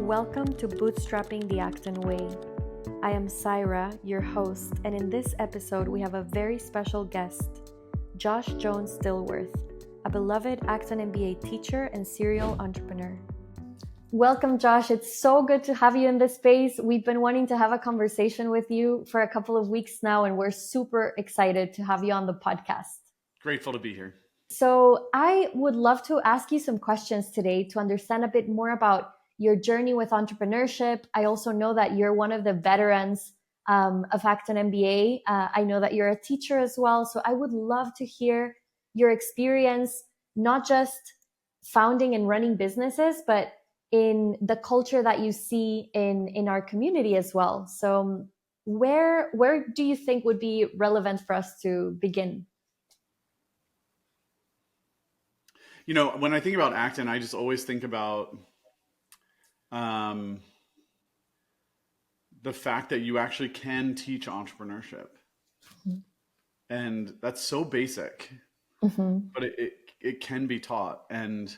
Welcome to Bootstrapping the Acton Way. I am Syra, your host, and in this episode we have a very special guest, Josh Jones Stillworth, a beloved Acton MBA teacher and serial entrepreneur. Welcome, Josh. It's so good to have you in this space. We've been wanting to have a conversation with you for a couple of weeks now, and we're super excited to have you on the podcast. Grateful to be here. So I would love to ask you some questions today to understand a bit more about your journey with entrepreneurship. I also know that you're one of the veterans of Acton MBA. I know that you're a teacher as well. So I would love to hear your experience, not just founding and running businesses, but in the culture that you see in our community as well. So where do you think would be relevant for us to begin? You know, when I think about Acton, I just always think about the fact that you actually can teach entrepreneurship. Mm-hmm. And that's so basic, but it can be taught. And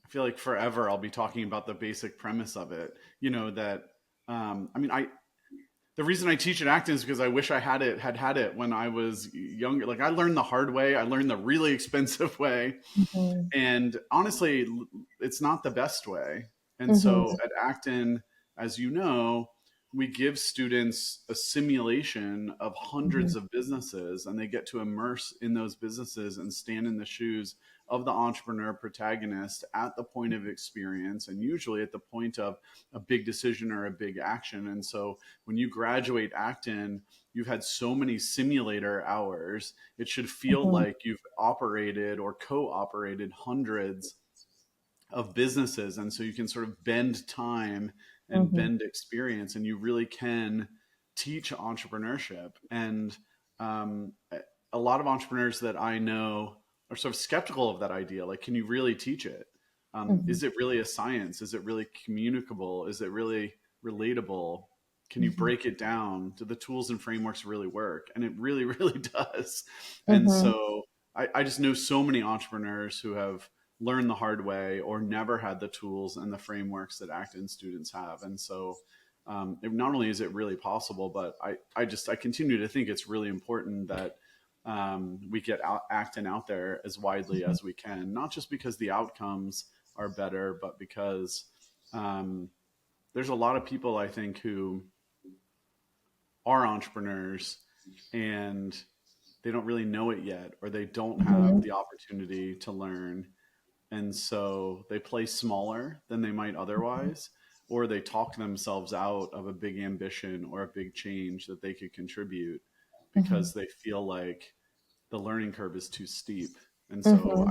I feel like forever I'll be talking about the basic premise of it. You know, that, the reason I teach at Acton is because I wish I had it when I was younger. Like, I learned the hard way. I learned the really expensive way. Mm-hmm. And honestly, it's not the best way. And so at Acton, as you know, we give students a simulation of hundreds of businesses, and they get to immerse in those businesses and stand in the shoes of the entrepreneur protagonist at the point of experience, and usually at the point of a big decision or a big action. And so when you graduate Acton, you've had so many simulator hours. It should feel like you've operated or co-operated hundreds of businesses. And so you can sort of bend time and bend experience, and you really can teach entrepreneurship. And a lot of entrepreneurs that I know are sort of skeptical of that idea. Like, can you really teach it? Is it really a science? Is it really communicable? Is it really relatable? Can you break it down? Do the tools and frameworks really work? And it really, really does. And so I just know so many entrepreneurs who have learned the hard way or never had the tools and the frameworks that Acton students have. And so not only is it really possible, but I continue to think it's really important that we get Acton out there as widely as we can, not just because the outcomes are better, but because there's a lot of people, I think, who are entrepreneurs and they don't really know it yet, or they don't have the opportunity to learn. And so they play smaller than they might otherwise, or they talk themselves out of a big ambition or a big change that they could contribute because they feel like the learning curve is too steep. And so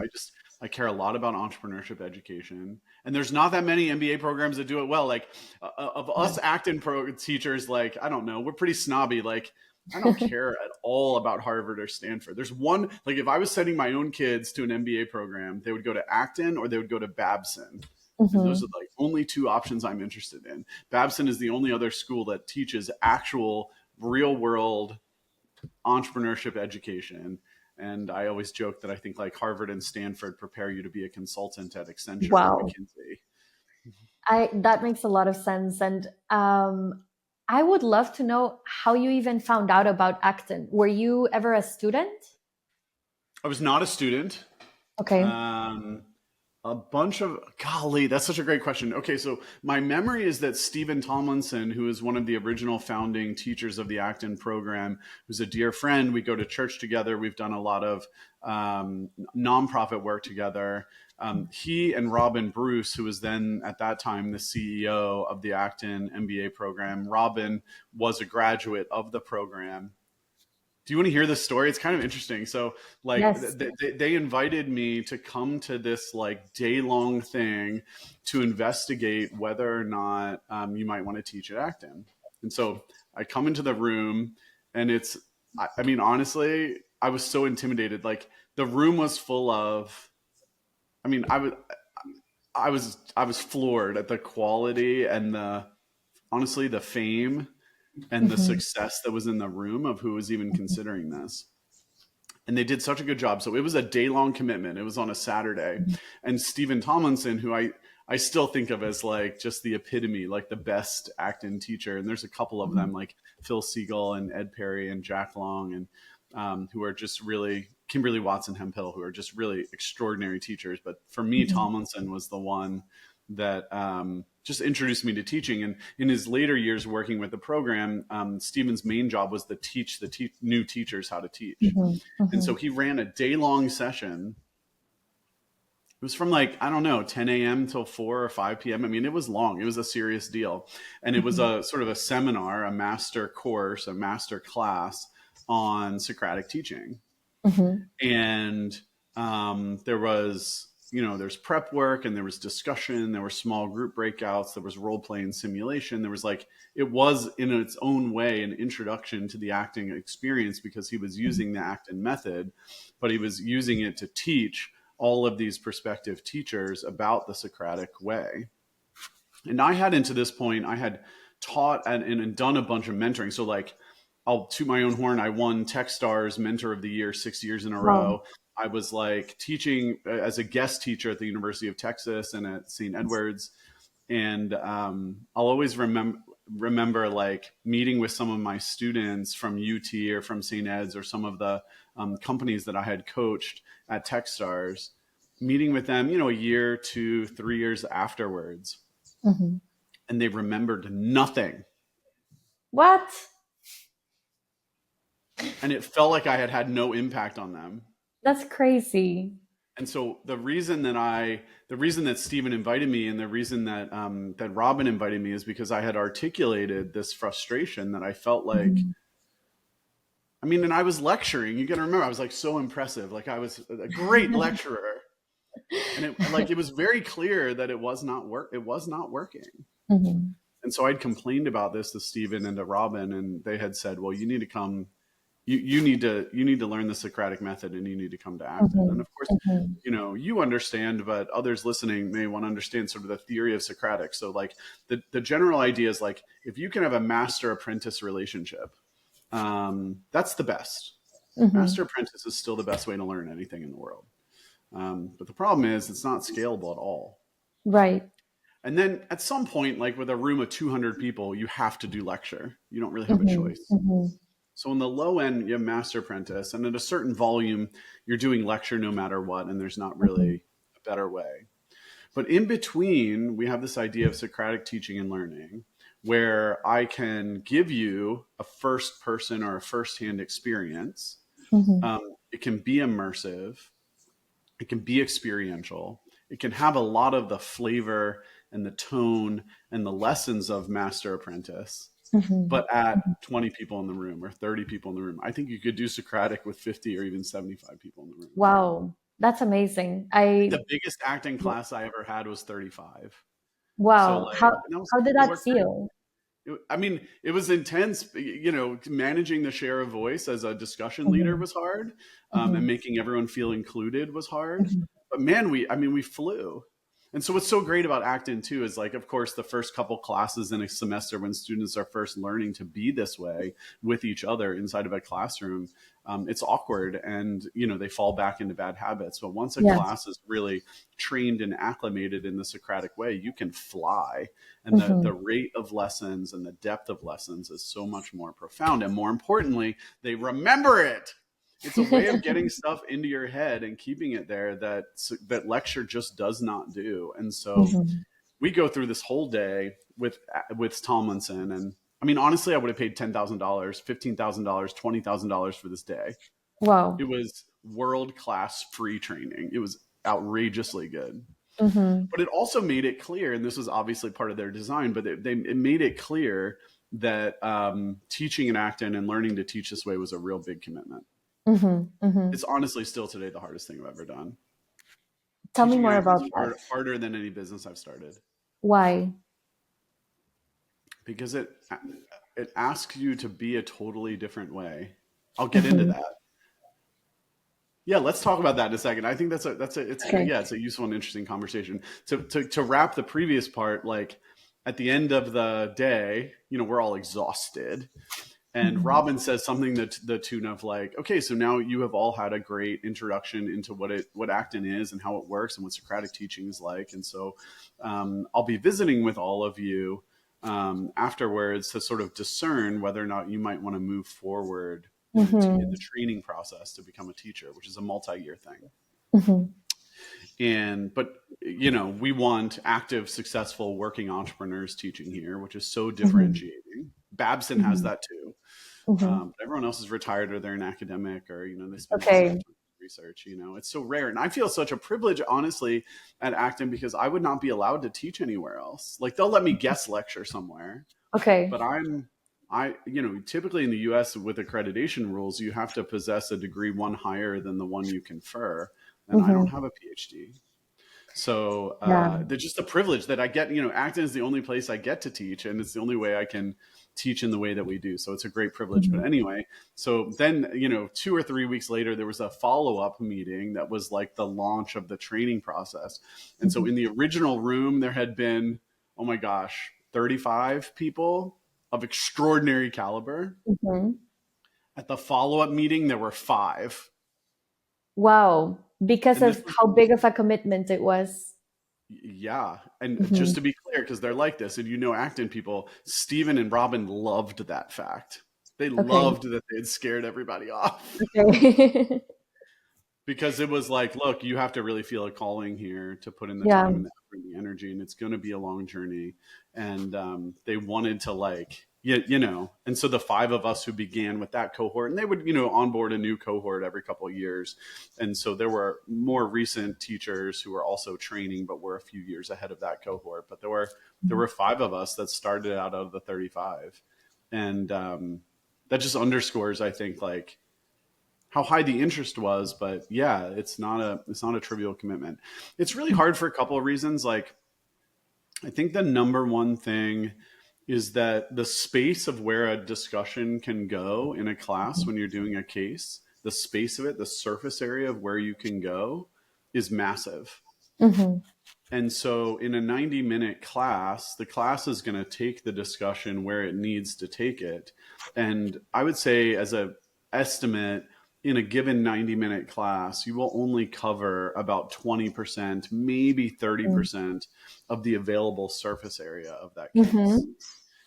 I care a lot about entrepreneurship education. And there's not that many MBA programs that do it well. Like of us Acton teachers, like, I don't know, we're pretty snobby. Like, I don't care at all about Harvard or Stanford. There's one, like, if I was sending my own kids to an MBA program, they would go to Acton or they would go to Babson. And those are like only two options I'm interested in. Babson is the only other school that teaches actual real world entrepreneurship education. And I always joke that I think like Harvard and Stanford prepare you to be a consultant at Accenture or McKinsey. That makes a lot of sense. And I would love to know how you even found out about Acton. Were you ever a student? I was not a student. Okay. Golly, that's such a great question. Okay, so my memory is that Stephen Tomlinson, who is one of the original founding teachers of the Acton program, who's a dear friend, we go to church together. We've done a lot of nonprofit work together. He and Robin Bruce, who was then at that time the CEO of the Acton MBA program, Robin was a graduate of the program. Do you want to hear this story? It's kind of interesting. So like they invited me to come to this like day-long thing to investigate whether or not you might want to teach at Acton. And so I come into the room and honestly, I was so intimidated. Like, the room was full of, I was floored at the quality and honestly the fame and the success that was in the room of who was even considering this. And they did such a good job. So it was a day-long commitment. It was on a Saturday. And Stephen Tomlinson, who I I still think of as like just the epitome, like the best acting teacher. And there's a couple of Mhm. them like Phil Siegel and Ed Perry and Jack Long, and who are just really, Kimberly Watson Hemphill, who are just really extraordinary teachers. But for me, Mhm. Tomlinson was the one that just introduced me to teaching. And in his later years working with the program, Stephen's main job was to teach the new teachers how to teach. Mhm. And so Mhm. he ran a day-long session. It was from like, I don't know, 10 a.m. till 4 or 5 p.m. I mean, it was long. It was a serious deal. And it was Mhm. a sort of a seminar, a master course, a master class on Socratic teaching. Mhm. And there was, there's prep work, and there was discussion, there were small group breakouts, there was role playing simulation. There was like, it was in its own way an introduction to the acting experience, because he was Mhm. using the acting method, but he was using it to teach all of these prospective teachers about the Socratic way. And I had, into this point, I had taught and done a bunch of mentoring. So like, I'll toot my own horn. I won Techstars Mentor of the Year 6 years in a Wow. row. I was like teaching as a guest teacher at the University of Texas and at St. Edward's. And I'll always remember like meeting with some of my students from UT or from St. Ed's or some of the companies that I had coached at Techstars, meeting with them, a year, 2, 3 years afterwards, Mhm. and they remembered nothing. What? And it felt like I had had no impact on them. That's crazy. And so the reason that Stephen invited me, and the reason that that Robin invited me, is because I had articulated this frustration that I felt like, Mhm. I mean, and I was lecturing. You got to remember, I was like so impressive. Like I was a great lecturer, and it was very clear that it was not working. Mhm. And so I'd complained about this to Stephen and to Robin, and they had said, "Well, you need to come. You need to learn the Socratic method, and you need to come to Acton." And Mhm. of course, Mhm. you understand, but others listening may want to understand sort of the theory of Socratic. So like the general idea is like, if you can have a master apprentice relationship, that's the best. Mhm. Master apprentice is still the best way to learn anything in the world. But the problem is it's not scalable at all. Right. And then at some point, like with a room of 200 people, you have to do lecture. You don't really have a Mhm. choice. Mhm. So in the low end, you have master apprentice, and at a certain volume, you're doing lecture no matter what, and there's not Mhm. really a better way. But in between, we have this idea of Socratic teaching and learning, where I can give you a first person or a first-hand experience. Mhm. It can be immersive, it can be experiential, it can have a lot of the flavor and the tone and the lessons of master apprentice, Mhm. but at 20 people in the room or 30 people in the room. I think you could do Socratic with 50 or even 75 people in the room. Wow. That's amazing. The biggest acting class I ever had was 35. So Wow. like, How and how did it that worked great. feel? I mean, it was intense. Managing the share of voice as a discussion leader Mhm. was hard, and Mhm. making everyone feel included was hard. Mhm. But man, we flew. And so what's so great about acting too is like, of course, the first couple classes in a semester when students are first learning to be this way with each other inside of a classroom, it's awkward, and they fall back into bad habits. But once a Yes. class is really trained and acclimated in the Socratic way, you can fly, and the Mhm. rate of lessons and the depth of lessons is so much more profound, and more importantly, they remember it. It's a way of getting stuff into your head and keeping it there that lecture just does not do. And so Mhm. we go through this whole day with Tomlinson, and I mean, honestly, I would have paid $10,000, $15,000, $20,000 for this day. It Wow. was world class free training. It was outrageously good. Mhm. But it also made it clear, and this was obviously part of their design, but it made it clear that teaching and acting and learning to teach this way was a real big commitment. Mhm. It's Mhm. honestly still today the hardest thing I've ever done. Tell me Teaching and more acting about is that. harder than any business I've started, Why? because it asks you to be a totally different way. I'll get into Mhm. that. Yeah, let's talk about that in a second. I think Okay. it's a useful and interesting conversation. To wrap the previous part, like at the end of the day, we're all exhausted, And Mhm. Robin says something that the tune of like, okay, so now you have all had a great introduction into what Acton is and how it works and what Socratic teaching is like. And so I'll be visiting with all of you afterwards to sort of discern whether or not you might want to move forward in Mhm. the training process to become a teacher, which is a multi-year thing. Mhm. But we want active, successful working entrepreneurs teaching here, which is so Mhm. differentiating. Babson has Mhm. that too. Mhm. But everyone else is retired or they're an academic or they spend most of their Okay. time in research. It's so rare, and I feel such a privilege, honestly, at Acton because I would not be allowed to teach anywhere else. Like they'll let me guest lecture somewhere, Okay. but typically in the US with accreditation rules, you have to possess a degree one higher than the one you confer. And I don't Mhm. have a PhD. So Yeah. they're just a privilege that I get. Acton is the only place I get to teach, and it's the only way I can teach in the way that we do. So it's a great privilege. Mhm. But anyway, so then 2 or 3 weeks later, there was a follow up meeting that was like the launch of the training process. And so Mhm. in the original room, there had been, oh my gosh, 35 people of extraordinary caliber. Mhm. At the follow up meeting, there were five. Wow. Because And this of was how big of a commitment it was. Yeah. And Mhm. just to be clear, because they're like this, and Acton people, Stephen and Robin loved that fact. They Okay. loved that they had scared everybody off Okay. because it was like, look, you have to really feel a calling here to put in the Yeah. time and the effort and the energy, and it's going to be a long journey. And they wanted to and so the five of us who began with that cohort, and they would onboard a new cohort every couple of years, and so there were more recent teachers who were also training, but were a few years ahead of that cohort. But there were five of us that started out of the 35, and that just underscores, I think, like how high the interest was. But yeah, it's not a trivial commitment. It's really hard for a couple of reasons. Like I think the number one thing is that the space of where a discussion can go in a class when you're doing a case, the space of it, the surface area of where you can go is massive. Mhm. And so in a 90-minute class, the class is going to take the discussion where it needs to take it. And I would say, as a estimate, in a given 90-minute class, you will only cover about 20%, maybe 30% of the available surface area of that case. Mhm.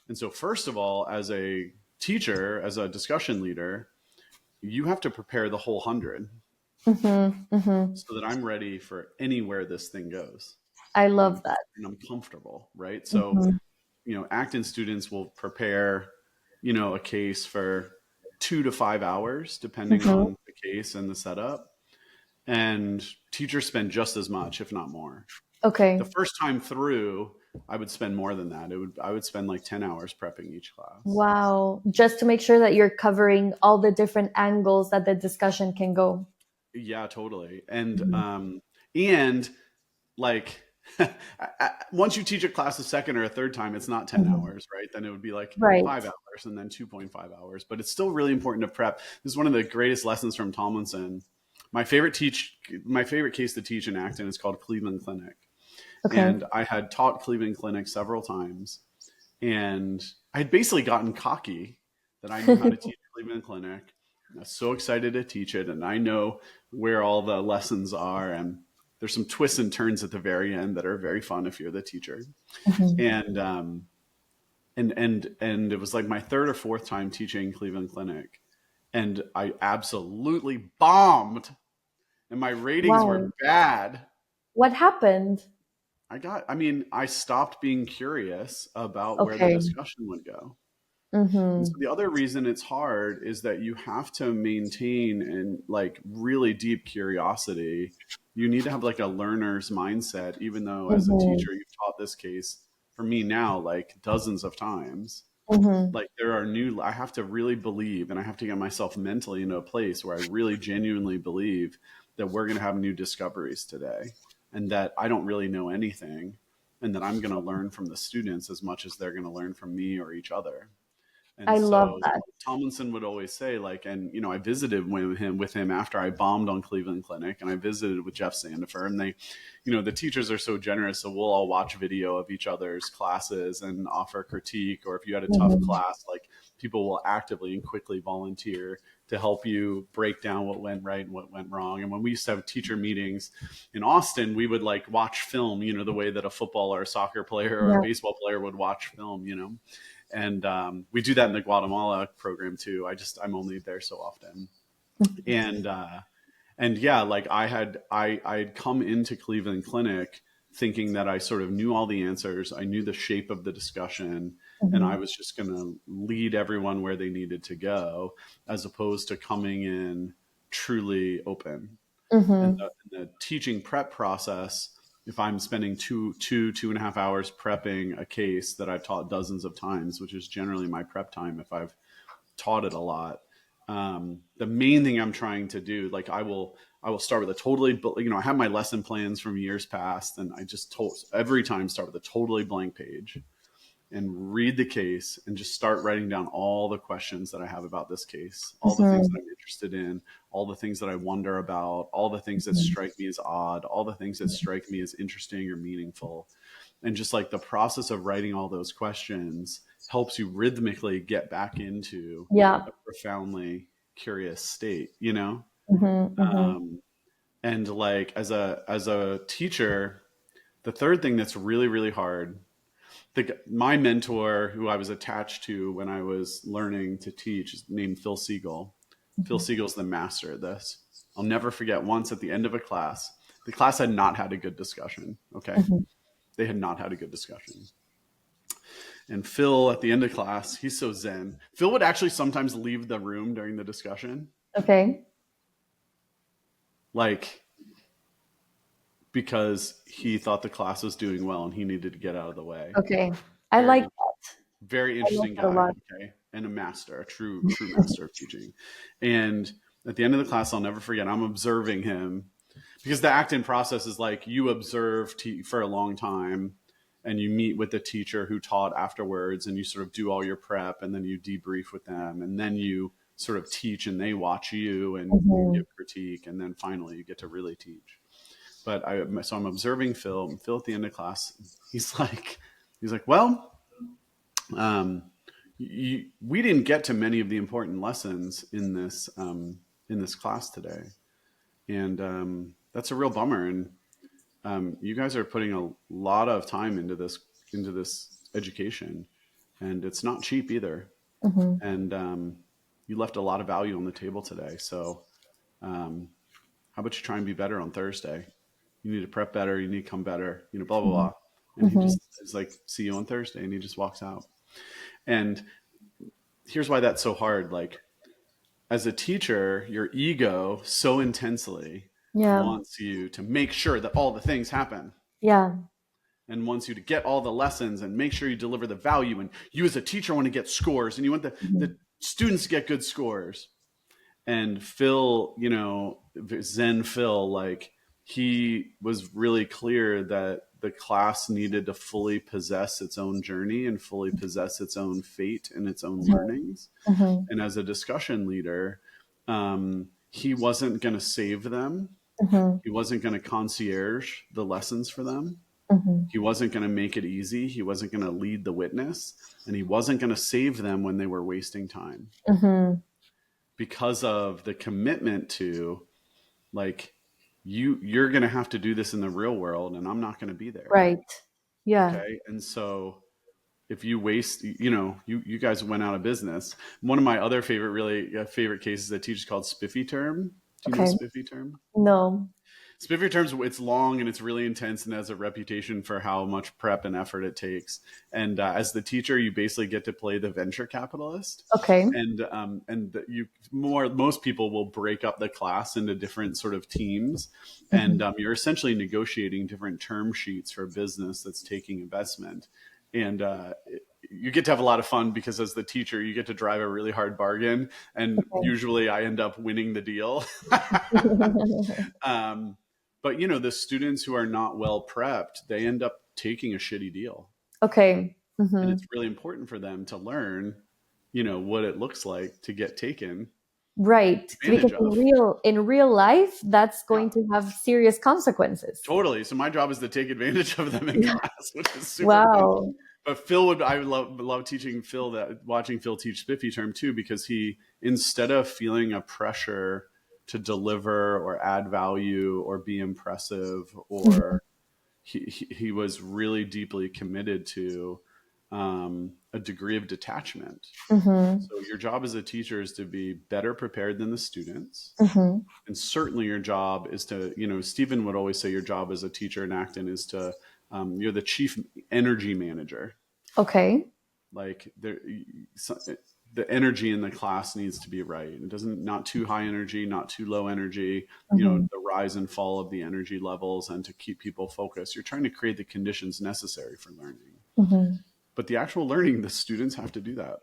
And so, first of all, as a teacher, as a discussion leader, you have to prepare the whole 100 Mhm. Mhm. so that I'm ready for anywhere this thing goes. I and love I'm that. and I'm comfortable, right? So, Mhm. Acton students will prepare, a case for 2 to 5 hours, depending Mhm. on the case and the setup. And teachers spend just as much, if not more. The Okay. first time through, I would spend more than that. I would spend like 10 hours prepping each class. Wow. Just to make sure that you're covering all the different angles that the discussion can go. Yeah, totally. And Mhm. and like once you teach a class a second or a third time, it's not 10 Mhm. hours, right? Then it would be like Right. 5 hours and then 2.5 hours. But it's still really important to prep. This is one of the greatest lessons from Tomlinson. My favorite case to teach in Acton is called Cleveland Clinic. Okay. And I had taught Cleveland Clinic several times. And I had basically gotten cocky that I knew how to teach Cleveland Clinic. I was so excited to teach it, and I know where all the lessons are. And there's some twists and turns at the very end that are very fun if you're the teacher. Mhm. And and it was like my third or fourth time teaching Cleveland Clinic, and I absolutely bombed, and my ratings Wow. were bad. What happened? I stopped being curious about where the Okay. discussion would go. And so Mhm. the other reason it's hard is that you have to maintain and like really deep curiosity. You need to have like a learner's mindset, even though as a Mhm. teacher you've taught this case for me now like dozens of times. Mhm. Like I have to really believe, and I have to get myself mentally into a place where I really genuinely believe that we're going to have new discoveries today, and that I don't really know anything, and that I'm going to learn from the students as much as they're going to learn from me or each other. And I love so that. Tomlinson would always say, like, and I visited with him after I bombed on Cleveland Clinic, and I visited with Jeff Sandifer, and they, the teachers are so generous, so we'll all watch video of each other's classes and offer critique, or if you had a tough Mhm. class, like people will actively and quickly volunteer to help you break down what went right and what went wrong. And when we used to have teacher meetings in Austin, we would like watch film, the way that a football or a soccer player or a Yeah. baseball player would watch film, and we do that in the Guatemala program too. I'm only there so often, and yeah, like I'd come into Cleveland Clinic thinking that I sort of knew all the answers, I knew the shape of the discussion, and I Mhm. was just going to lead everyone where they needed to go, as opposed to coming in truly open. And Mhm. the teaching prep process, if I'm spending 2.5 hours prepping a case that I've taught dozens of times, which is generally my prep time if I've taught it a lot, the main thing I'm trying to do, like I will start with a totally, I have my lesson plans from years past, and I just every time start with a totally blank page and read the case and just start writing down all the questions that I have about this case, all the things that Mhm. I'm interested in, all the things that I wonder about, all the things that Mhm. strike me as odd, all the things that strike me as interesting or meaningful. And just like the process of writing all those questions helps you rhythmically get back into Yeah. a profoundly curious state. Mhm. Mhm. Um, and like as a teacher, the third thing that's really, really hard, my mentor who I was attached to when I was learning to teach is named Phil Siegel. Phil Mhm. Siegel's the master of this. I'll never forget once at the end of a class, the class had not had a good discussion. Okay. Mhm. They had not had a good discussion. And Phil, at the end of class, he's so zen. Phil would actually sometimes leave the room during the discussion, Okay. like because he thought the class was doing well and he needed to get out of the way. Okay. I like Very, that. very I like interesting that a guy. lot. Okay. And a master, a true master of teaching. And at the end of the class, I'll never forget, I'm observing him, because the act-in process is like you observe for a long time, and you meet with the teacher who taught afterwards, and you sort of do all your prep, and then you debrief with them, and then you sort of teach and they watch you and you give Mhm. critique, and then finally you get to really teach. So I'm observing Phil, and Phil at the end of class, he's like, well, um, we didn't get to many of the important lessons in this class today, and that's a real bummer. And you guys are putting a lot of time into this education, and it's not cheap either. Mhm. And you left a lot of value on the table today. So um, how about you try and be better on Thursday? You need to prep better. You need to come better. Blah blah Mhm. blah. And he Mhm. just is like, "See you on Thursday," and he just walks out. And here's why that's so hard. Like, as a teacher, your ego so intensely Yeah. wants you to make sure that all the things happen, Yeah. and wants you to get all the lessons and make sure you deliver the value. And you as a teacher want to get scores, and you want Mhm. the students to get good scores. And Phil, Zen Phil, like he was really clear that the class needed to fully possess its own journey and fully possess its own fate and its own Mhm. learnings. Mhm. And as a discussion leader, he wasn't going to save them. Mhm. He wasn't going to concierge the lessons for them. Mhm. He wasn't going to make it easy. He wasn't going to lead the witness. And he wasn't going to save them when they were wasting time, Mhm. because of the commitment to, like, you're going to have to do this in the real world, and I'm not going to be there. Right. Yeah. Okay. And so if you waste, you guys went out of business. One of my other favorite cases I teach is called Spiffy term. Do you know Okay. Spiffy term? No. Spiffy terms, it's long and it's really intense and has a reputation for how much prep and effort it takes. And as the teacher, you basically get to play the venture capitalist. Okay. Most people will break up the class into different sort of teams, Mhm. and you're essentially negotiating different term sheets for a business that's taking investment. And you get to have a lot of fun, because as the teacher, you get to drive a really hard bargain, and Okay. usually I end up winning the deal. um, but the students who are not well prepped, they end up taking a shitty deal. Okay. And Mhm. it's really important for them to learn, what it looks like to get taken Right. Because advantage of. in real life, that's Yeah, going to have serious consequences. totally. So my job is to take advantage of them in class, which is super fun. Wow. But I would love teaching Phil watching Phil teach Spiffy term too, because he, instead of feeling a pressure to deliver or add value or be impressive, or he was really deeply committed to a degree of detachment. Mm-hmm. So your job as a teacher is to be better prepared than the students. Mm-hmm. And certainly your job is to, Stephen would always say your job as a teacher in Acton is to, you're the chief energy manager. Okay. Like the energy in the class needs to be right. It doesn't, not too high energy, not too low energy, Mm-hmm. the rise and fall of the energy levels, and to keep people focused. You're trying to create the conditions necessary for learning. Mm-hmm. But the actual learning, the students have to do that.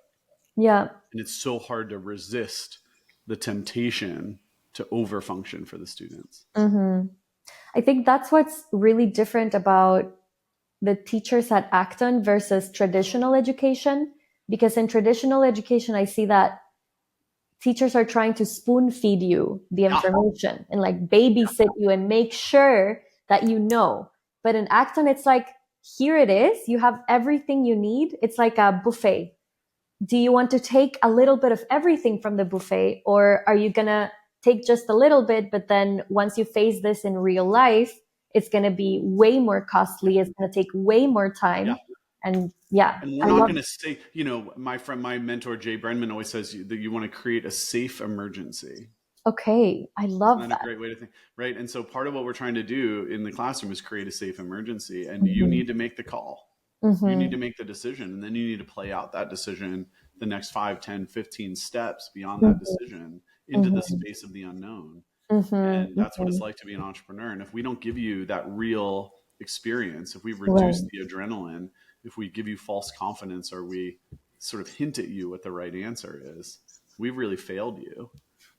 Yeah. And it's so hard to resist the temptation to overfunction for the students. Mm-hmm. I think that's what's really different about the teachers at Acton versus traditional education. Because in traditional education, I see that teachers are trying to spoon feed you the Yeah. information and like babysit you and make sure that you know. But in Acton, it's like, here it is. You have everything you need. It's like a buffet. Do you want to take a little bit of everything from the buffet, or are you going to take just a little bit, but then once you face this in real life, it's going to be way more costly. It's going to take way more Yeah. time. And yeah, And we're I not love going to say, my mentor, Jay Brenman, always says that you want to create a safe emergency. Okay, I Isn't love that a that. great way to think? Right. And so part of what we're trying to do in the classroom is create a safe emergency. And you Mm-hmm. need to make the call. You need Mm-hmm. to make the decision. And then you need to play out that decision the next 5, 10, 15 steps beyond that Mm-hmm. decision into the Mm-hmm. space of the unknown. And that's what Mm-hmm. it's like to be an entrepreneur. And if we don't give you that real experience, if we reduce Right. the adrenaline, if we give you false confidence, or we sort of hint at you what the right answer is, we've really failed you.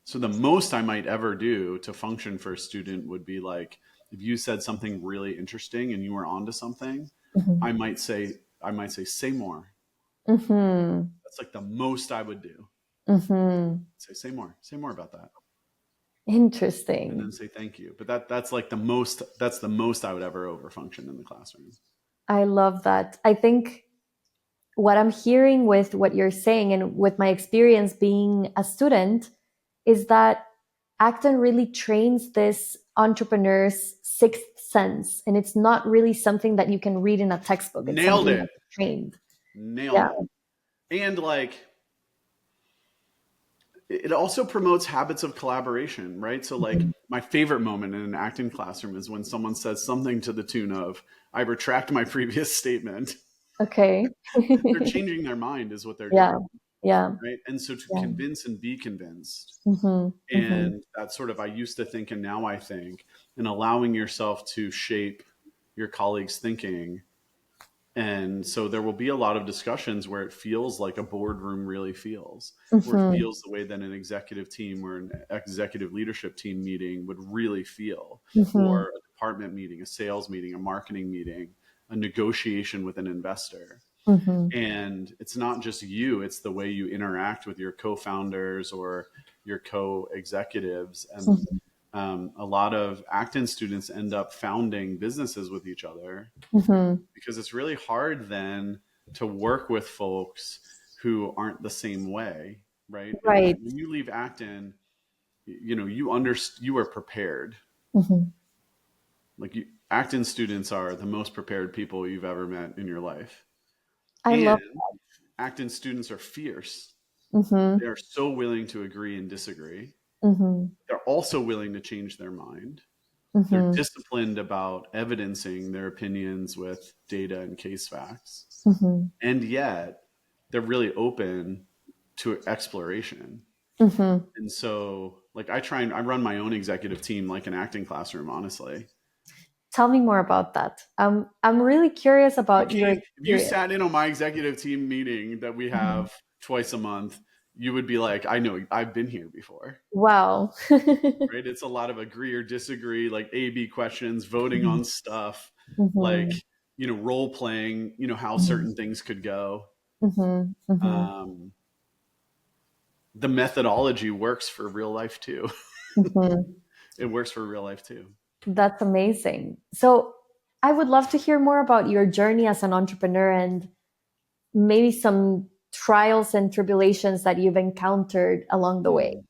So the most I might ever do to function for a student would be like, if you said something really interesting and you were onto something, Mm-hmm. I might say, say more. Mm-hmm. That's like the most I would do. Mm-hmm. Say more about that. And then Interesting. say thank you. But that's the most I would ever overfunction in the classroom. I love that. I think what I'm hearing with what you're saying and with my experience being a student is that Acton really trains this entrepreneur's sixth sense. And it's not really something that you can read in a textbook. It's Nailed something it. that's trained. Nailed Yeah. it. And like, it also promotes habits of collaboration, right? So like Mhm. my favorite moment in an acting classroom is when someone says something to the tune of, I retract my previous statement. Okay. They're changing their mind is what they're Yeah. doing, Yeah. right? And so to Yeah. convince and be convinced, Mm-hmm. Mm-hmm. and that's sort of, I used to think and now I think, and allowing yourself to shape your colleagues' thinking. And so there will be a lot of discussions where it feels like a boardroom really feels, where it Mm-hmm. feels the way that an executive team or an executive leadership team meeting would really feel, Mm-hmm. or a department meeting, a sales meeting, a marketing meeting, a negotiation with an investor. Mm-hmm. And it's not just you, it's the way you interact with your co-founders or your co-executives. And Mm-hmm. a lot of Acton students end up founding businesses with each other, Mm-hmm. because it's really hard then to work with folks who aren't the same way, right? And Right. when you leave Acton, you are prepared. Mm-hmm. Like Acton students are the most prepared people you've ever met in your life. I And love. Acton students are fierce. Mm-hmm. They are so willing to agree and disagree. Mm-hmm. They're also willing to change their mind. They're Mm-hmm. disciplined about evidencing their opinions with data and case facts. Mm-hmm. And yet they're really open to exploration. Mm-hmm. And so like I run my own executive team like an acting classroom, honestly. Tell me more about that. I'm really curious about your If you experience. sat in on my executive team meeting that we Mhm. have twice a month, you would be like, I know, I've been here before. Wow. Right? It's a lot of agree or disagree, like A/B questions, voting Mhm. on stuff, like, Mhm. role playing, how Mhm. certain things could go. Mhm. Mhm. Um, the methodology works for real life too. Mhm. It works for real life too. That's amazing. So I would love to hear more about your journey as an entrepreneur and maybe some trials and tribulations that you've encountered along the way. Hmm.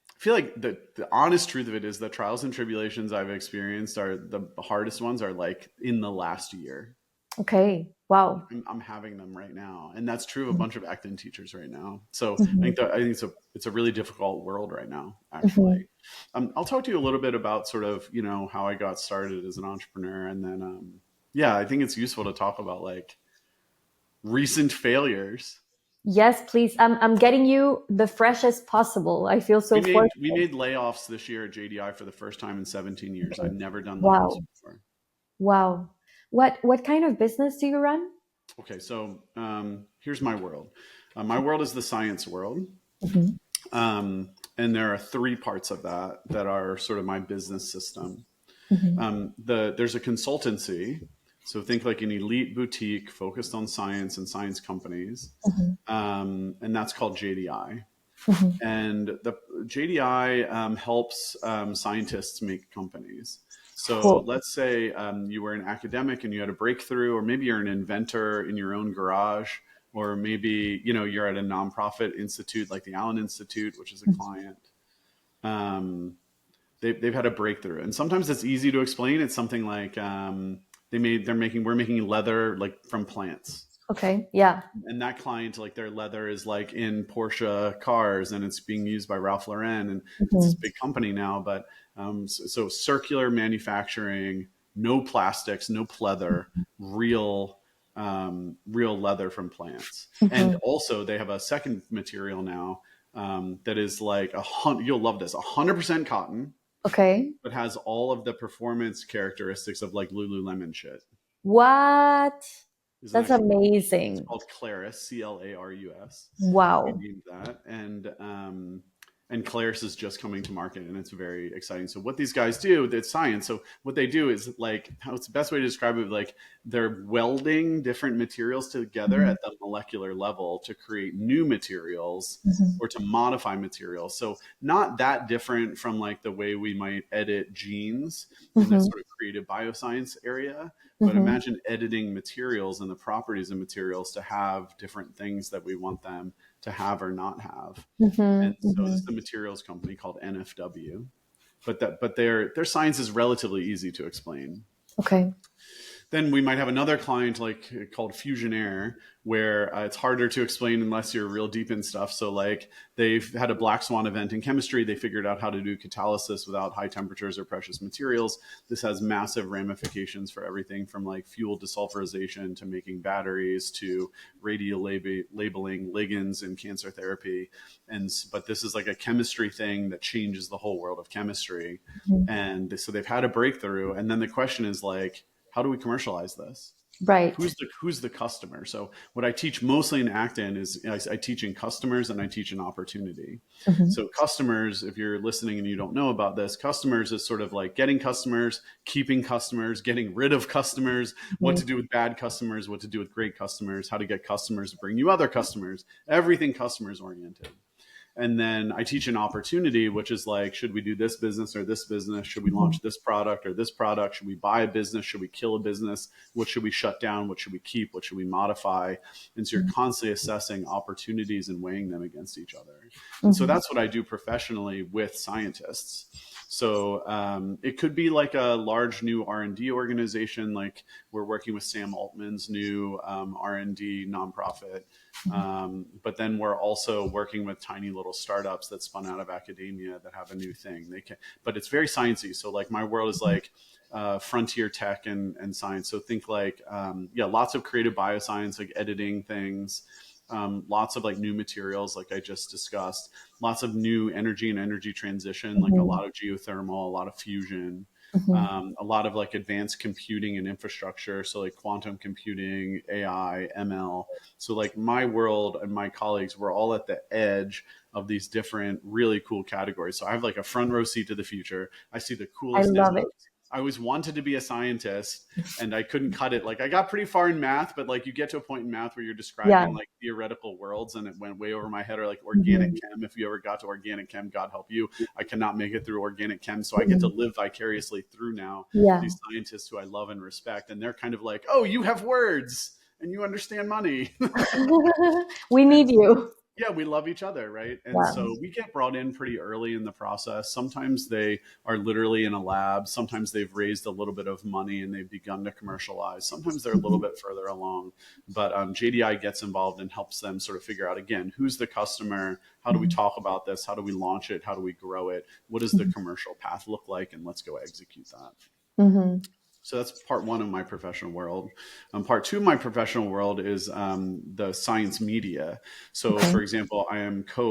I feel like the honest truth of it is the trials and tribulations I've experienced are the hardest ones are like in the last year. Okay. Wow. I'm having them right now, and that's true of a bunch of acting teachers right now. So Mhm. I think it's a really difficult world right now, Mhm. actually. I'll talk to you a little bit about sort of how I got started as an entrepreneur, and then yeah, I think it's useful to talk about like recent failures. Yes, please. I'm getting you the freshest possible. I feel so We fortunate. made layoffs this year at JDI for the first time in 17 years. I've never done layoffs Wow. before. Wow. What kind of business do you run? Okay, so here's my world. My world is the science world. Mhm. And there are three parts of that that are sort of my business system. Mhm. There's a consultancy. So think like an elite boutique focused on science and science companies. Mhm. And that's called JDI. Mhm. And the JDI helps scientists make companies. So Cool. let's say you were an academic and you had a breakthrough, or maybe you're an inventor in your own garage, or maybe you're at a nonprofit institute like the Allen Institute, which is a client. Um, they've had a breakthrough, and sometimes it's easy to explain. It's something like we're making leather like from plants, Okay. Yeah. and that client, like their leather is like in Porsche cars and it's being used by Ralph Lauren, and it's this Mhm. big company now. But so circular manufacturing, no plastics, no pleather, real leather from plants. And Mhm. also they have a second material now that is like you'll love this, 100% cotton, Okay. but has all of the performance characteristics of like Lululemon shit. What? Isn't That's that cool? It's amazing. called Clarus, Clarus. We Wow. named that, and Clarus is just coming to market, and it's very exciting. So what these guys do, it's science. So what they do is like, how it's the best way to describe it, like they're welding different materials together Mhm. at the molecular level to create new materials Mhm. or to modify materials. So not that different from like the way we might edit genes in this Mhm. sort of creative bioscience area, but Mhm. imagine editing materials and the properties of materials to have different things that we want them to have or not have. And Mhm. so this is Mhm. a materials company called NFW. But their science is relatively easy to explain. Okay. Then we might have another client like called Fusionaire, where it's harder to explain unless you're real deep in stuff. So like they've had a black swan event in chemistry. They figured out how to do catalysis without high temperatures or precious materials. This has massive ramifications for everything from like fuel desulfurization to making batteries to labeling ligands in cancer therapy. But this is like a chemistry thing that changes the whole world of chemistry. Mhm. And so they've had a breakthrough. And then the question is like, how do we commercialize this? Right. Who's the customer? So what I teach mostly in Acton is I teach in customers and I teach in opportunity. Mhm. So customers, if you're listening and you don't know about this, customers is sort of like getting customers, keeping customers, getting rid of customers, what Mhm. to do with bad customers, what to do with great customers, how to get customers to bring you other customers, everything customers oriented. And then I teach an opportunity, which is like, should we do this business or this business? Should we Mhm. launch this product or this product? Should we buy a business? Should we kill a business? What should we shut down? What should we keep? What should we modify? And so you're constantly assessing opportunities and weighing them against each other. And so Mhm. that's what I do professionally with scientists. So it could be like a large new R&D organization, like we're working with Sam Altman's new R&D nonprofit. But then we're also working with tiny little startups that spun out of academia that have a new thing. But it's very sciencey. So like my world is like frontier tech and science. So think like, yeah, lots of creative bioscience, like editing things, lots of like new materials, like I just discussed, lots of new energy and energy transition, like a Mhm. lot of geothermal, a lot of fusion, Mhm. a lot of like advanced computing and infrastructure. So like quantum computing, AI, ML. So like my world and my colleagues, we're all at the edge of these different really cool categories. So I have like a front row seat to the future. I see the I coolest love it. I always wanted to be a scientist, and I couldn't cut it. Like I got pretty far in math, but like you get to a point in math where you're Yeah. describing like theoretical worlds, and it went way over my head. Or like organic Mhm. chem. If you ever got to organic chem, God help you. I cannot make it through organic chem, so I get to Mhm. live vicariously through now Yeah. these scientists who I love and respect, and they're kind of like, oh, you have words and you understand money. We And need you. yeah, we love each other, right? And Yeah. so we get brought in pretty early in the process. Sometimes they are literally in a lab. Sometimes they've raised a little bit of money and they've begun to commercialize. Sometimes they're a little Mhm. bit further along. But JDI gets involved and helps them sort of figure out, again, who's the customer? How do we Mhm. talk about this? How do we launch it? How do we grow it? What does the Mhm. commercial path look like? And let's go execute that. Mhm. So that's part one of my professional world. Part two of my professional world is the science media. So, Okay. for example,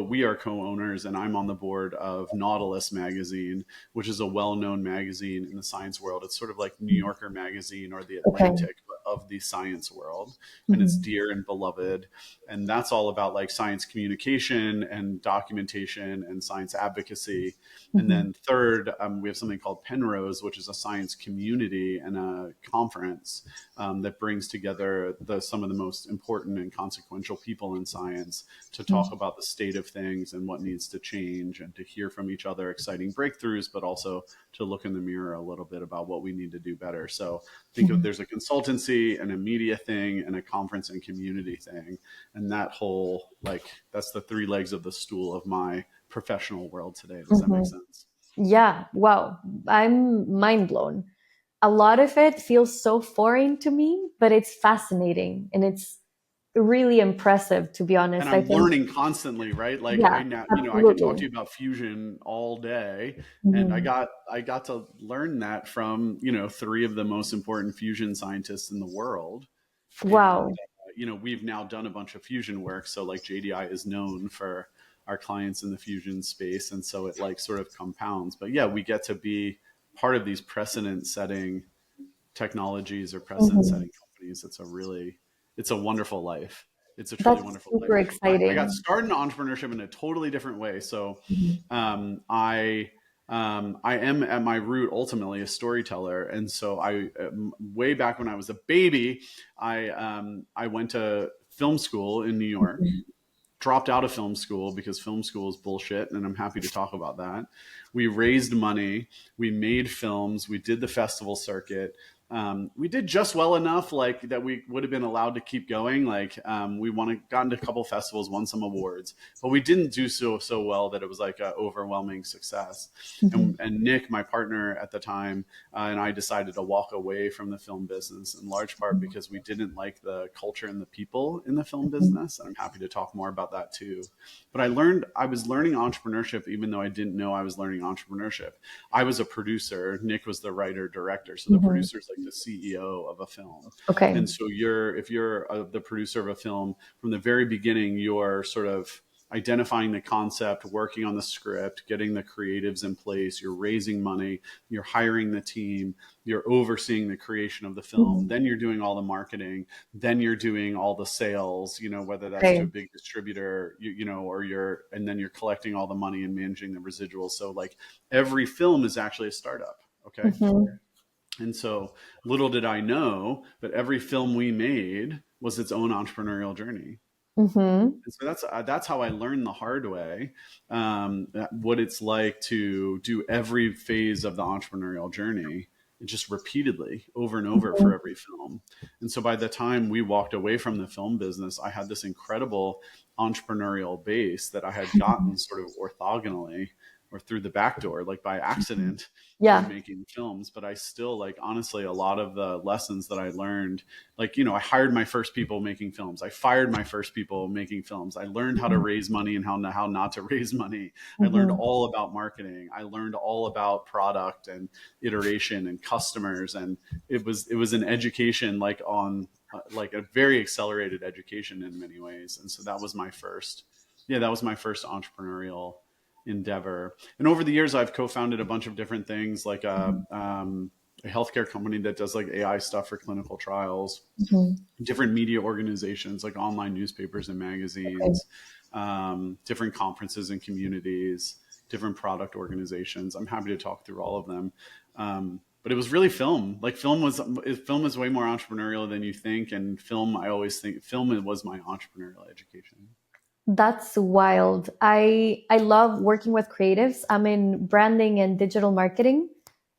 we are co-owners, and I'm on the board of Nautilus magazine, which is a well-known magazine in the science world. It's sort of like New Yorker magazine or the Okay. Atlantic, but of the science world, and it's Mhm. dear and beloved. And that's all about like science communication and documentation and science advocacy. And Mhm. then third, we have something called Penrose, which is a science community and a conference that brings together some of the most important and consequential people in science to talk about the state of things and what needs to change, and to hear from each other exciting breakthroughs, but also to look in the mirror a little bit about what we need to do better. So think of Mhm. there's a consultancy and a media thing and a conference and community thing. And that whole, like, that's the three legs of the stool of my professional world today. Does that make Mhm. sense? Yeah. Wow. I'm mind blown. A lot of it feels so foreign to me, but it's fascinating and it's really impressive, to be And honest. I I'm think, learning constantly, right? Like yeah, I now, I could talk absolutely. to you about fusion all day, and Mhm. I got to learn that from, three of the most important fusion scientists in the world. And Wow. we've now done a bunch of fusion work, so like JDI is known for our clients in the fusion space, and so it like sort of compounds. But yeah, we get to be part of these precedent setting technologies or precedent Mhm. setting companies. It's a wonderful life. It's a truly That's wonderful life. super I got exciting. started in entrepreneurship in a totally different way. So Mhm. I am at my root ultimately a storyteller, and so way back when I was a baby, I went to film school in New York, Mhm. dropped out of film school because film school is bullshit, and I'm happy to talk about that. We raised money, we made films, we did the festival circuit. We did just well enough, like that we would have been allowed to keep going. Like we gotten to a couple festivals, won some awards, but we didn't do so well that it was like an overwhelming success. Mhm. And Nick, my partner at the time, and I decided to walk away from the film business in large part because we didn't like the culture and the people in the film Mhm. business. And I'm happy to talk more about that too. But I was learning entrepreneurship even though I didn't know I was learning entrepreneurship. I was a producer. Nick was the writer director. So the Mhm. producer is like the CEO of a film. Okay. And so if you're the producer of a film from the very beginning, you're sort of identifying the concept, working on the script, getting the creatives in place, you're raising money, you're hiring the team, you're overseeing the creation of the film, Mhm. then you're doing all the marketing, then you're doing all the sales, whether that's to a Okay. big distributor, and then you're collecting all the money and managing the residuals. So like every film is actually a startup. Okay. Mhm. And so little did I know, but every film we made was its own entrepreneurial journey. Mhm. And so that's how I learned the hard way, what it's like to do every phase of the entrepreneurial journey just repeatedly over and over for Mhm. every film. And so by the time we walked away from the film business, I had this incredible entrepreneurial base that I had gotten sort of orthogonally or through the back door, like by accident through Yeah. making films. But I still, like, honestly, a lot of the lessons that I learned, like, I hired my first people making films. I fired my first people making films. I learned how to Mhm. raise money and how not to raise money. I learned Mhm. all about marketing. I learned all about product and iteration and customers. And it was an education, like on like a very accelerated education in many ways. And so that was my first entrepreneurial endeavor. And over the years, I've co-founded a bunch of different things, like a healthcare company that does like AI stuff for clinical trials, Mhm. different media organizations like online newspapers and Okay. magazines, different conferences and communities, different product organizations. I'm happy to talk through all of them. but it was really film. Like film is way more entrepreneurial than you think, and film, I always think film was my entrepreneurial education. That's wild. I love working with creatives. I'm in branding and digital marketing.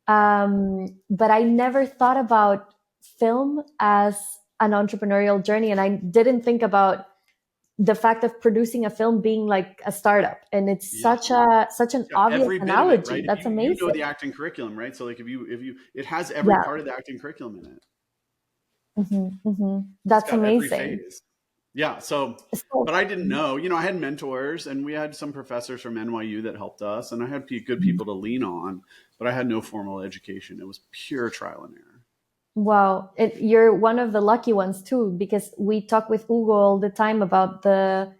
But I never thought about film as an entrepreneurial journey. And I didn't think about the fact of producing a film being like a startup. And it's Yeah, such an yeah, obvious every bit of it, analogy. right? If That's you know amazing. the acting curriculum, right? So like if you it has every Yeah. part of the acting curriculum in it. It's That's got every amazing. phase. Yeah. So, So, but I didn't know. You know, I had mentors, and we had some professors from NYU that helped us, and I had good people to lean on. But I had no formal education. It was pure trial and error. wow, you're one of the lucky ones too, because we talk with Hugo all the time about the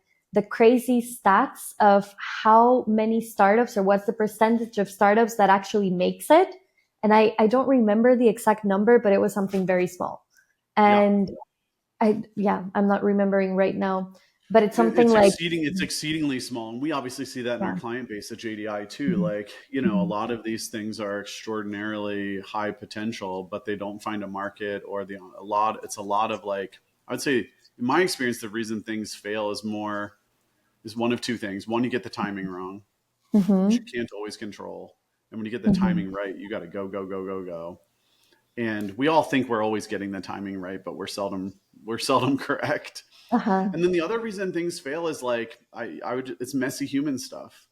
crazy stats of how many startups or what's the percentage of startups that actually makes it. And I don't remember the exact number, but it was something very small. Yeah. And yeah, I'm not remembering right now, but it's something like, It's exceedingly small, and we obviously see that in our yeah. client base at JDI too. Mhm. Like, you know, a Mhm. lot of these things are extraordinarily high potential, but they don't find a market, or it's a lot of like, I would say in my experience, the reason things fail is one of two things. One, you get the timing wrong, which you Mhm. can't always control, and when you get the Mhm. timing right, you got to go. And we all think we're always getting the timing right, but we're seldom correct. Uh-huh. And then the other reason things fail is like I would it's messy human stuff.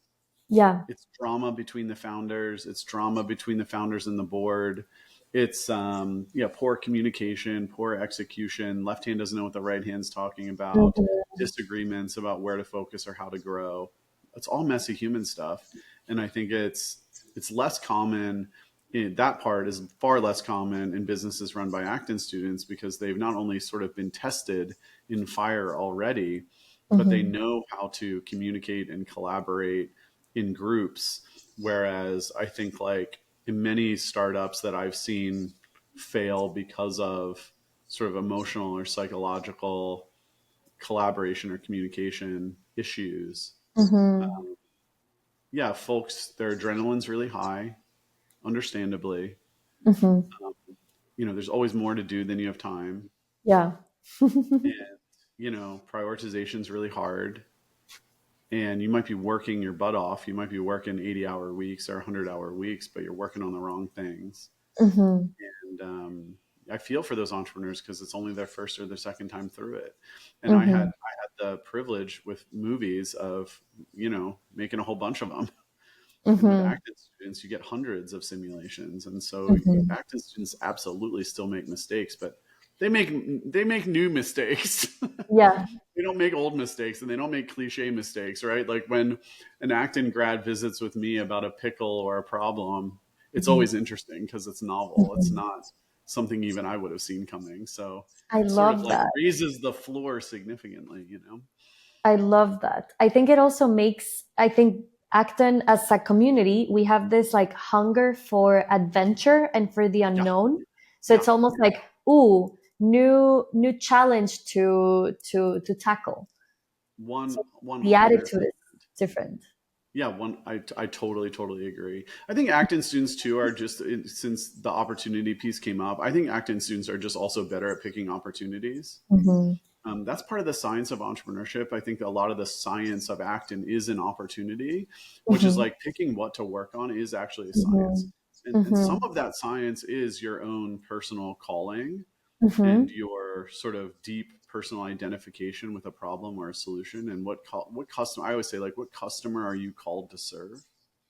Yeah. It's drama between the founders. It's drama between the founders and the board. It's yeah, poor communication, poor execution. Left hand doesn't know what the right hand's talking about. Mhm. Disagreements about where to focus or how to grow. It's all messy human stuff, and I think it's less common. That part is far less common in businesses run by Acton students because they've not only sort of been tested in fire already, but they Mhm. know how to communicate and collaborate in groups. Whereas I think like in many startups that I've seen fail because of sort of emotional or psychological collaboration or communication issues. Mhm. Yeah, folks, their adrenaline's really high, understandably. Mhm. Um, you know, there's always more to do than you have time. Yeah. And, you know, prioritization's really hard. And you might be working your butt off. You might be working 80-hour weeks or 100-hour weeks, but you're working on the wrong things. Mhm. And I feel for those entrepreneurs because it's only their first or their second time through it. And Mhm. I had the privilege with movies of, you know, making a whole bunch of them. And with Mhm. acting students, you get hundreds of simulations, and so Mhm. acting students absolutely still make mistakes, but they make new mistakes. Yeah. They don't make old mistakes, and they don't make cliche mistakes, right? Like when an acting grad visits with me about a pickle or a problem, it's Mhm. always interesting because it's novel. It's Mhm. not something even I would have seen coming. So I it sort of love like that. raises the floor significantly, you know? I love that. I think it also makes, I think Acton as a community, we have this like hunger for adventure and for the Yeah, unknown. So yeah. it's almost like, ooh, new challenge to tackle. So One the hundred. attitude is different. Yeah, I totally agree. I think Acton students too are just since the opportunity piece came up. I think Acton students are just also better at picking opportunities. Mhm. That's part of the science of entrepreneurship. I think a lot of the science of Acton is an opportunity, which is Mhm. like picking what to work on is actually a science. Mhm. And some Mhm. of that science is your own personal calling and Mhm. your sort of deep personal identification with a problem or a solution, and what customer, I always say, like, what customer are you called to serve?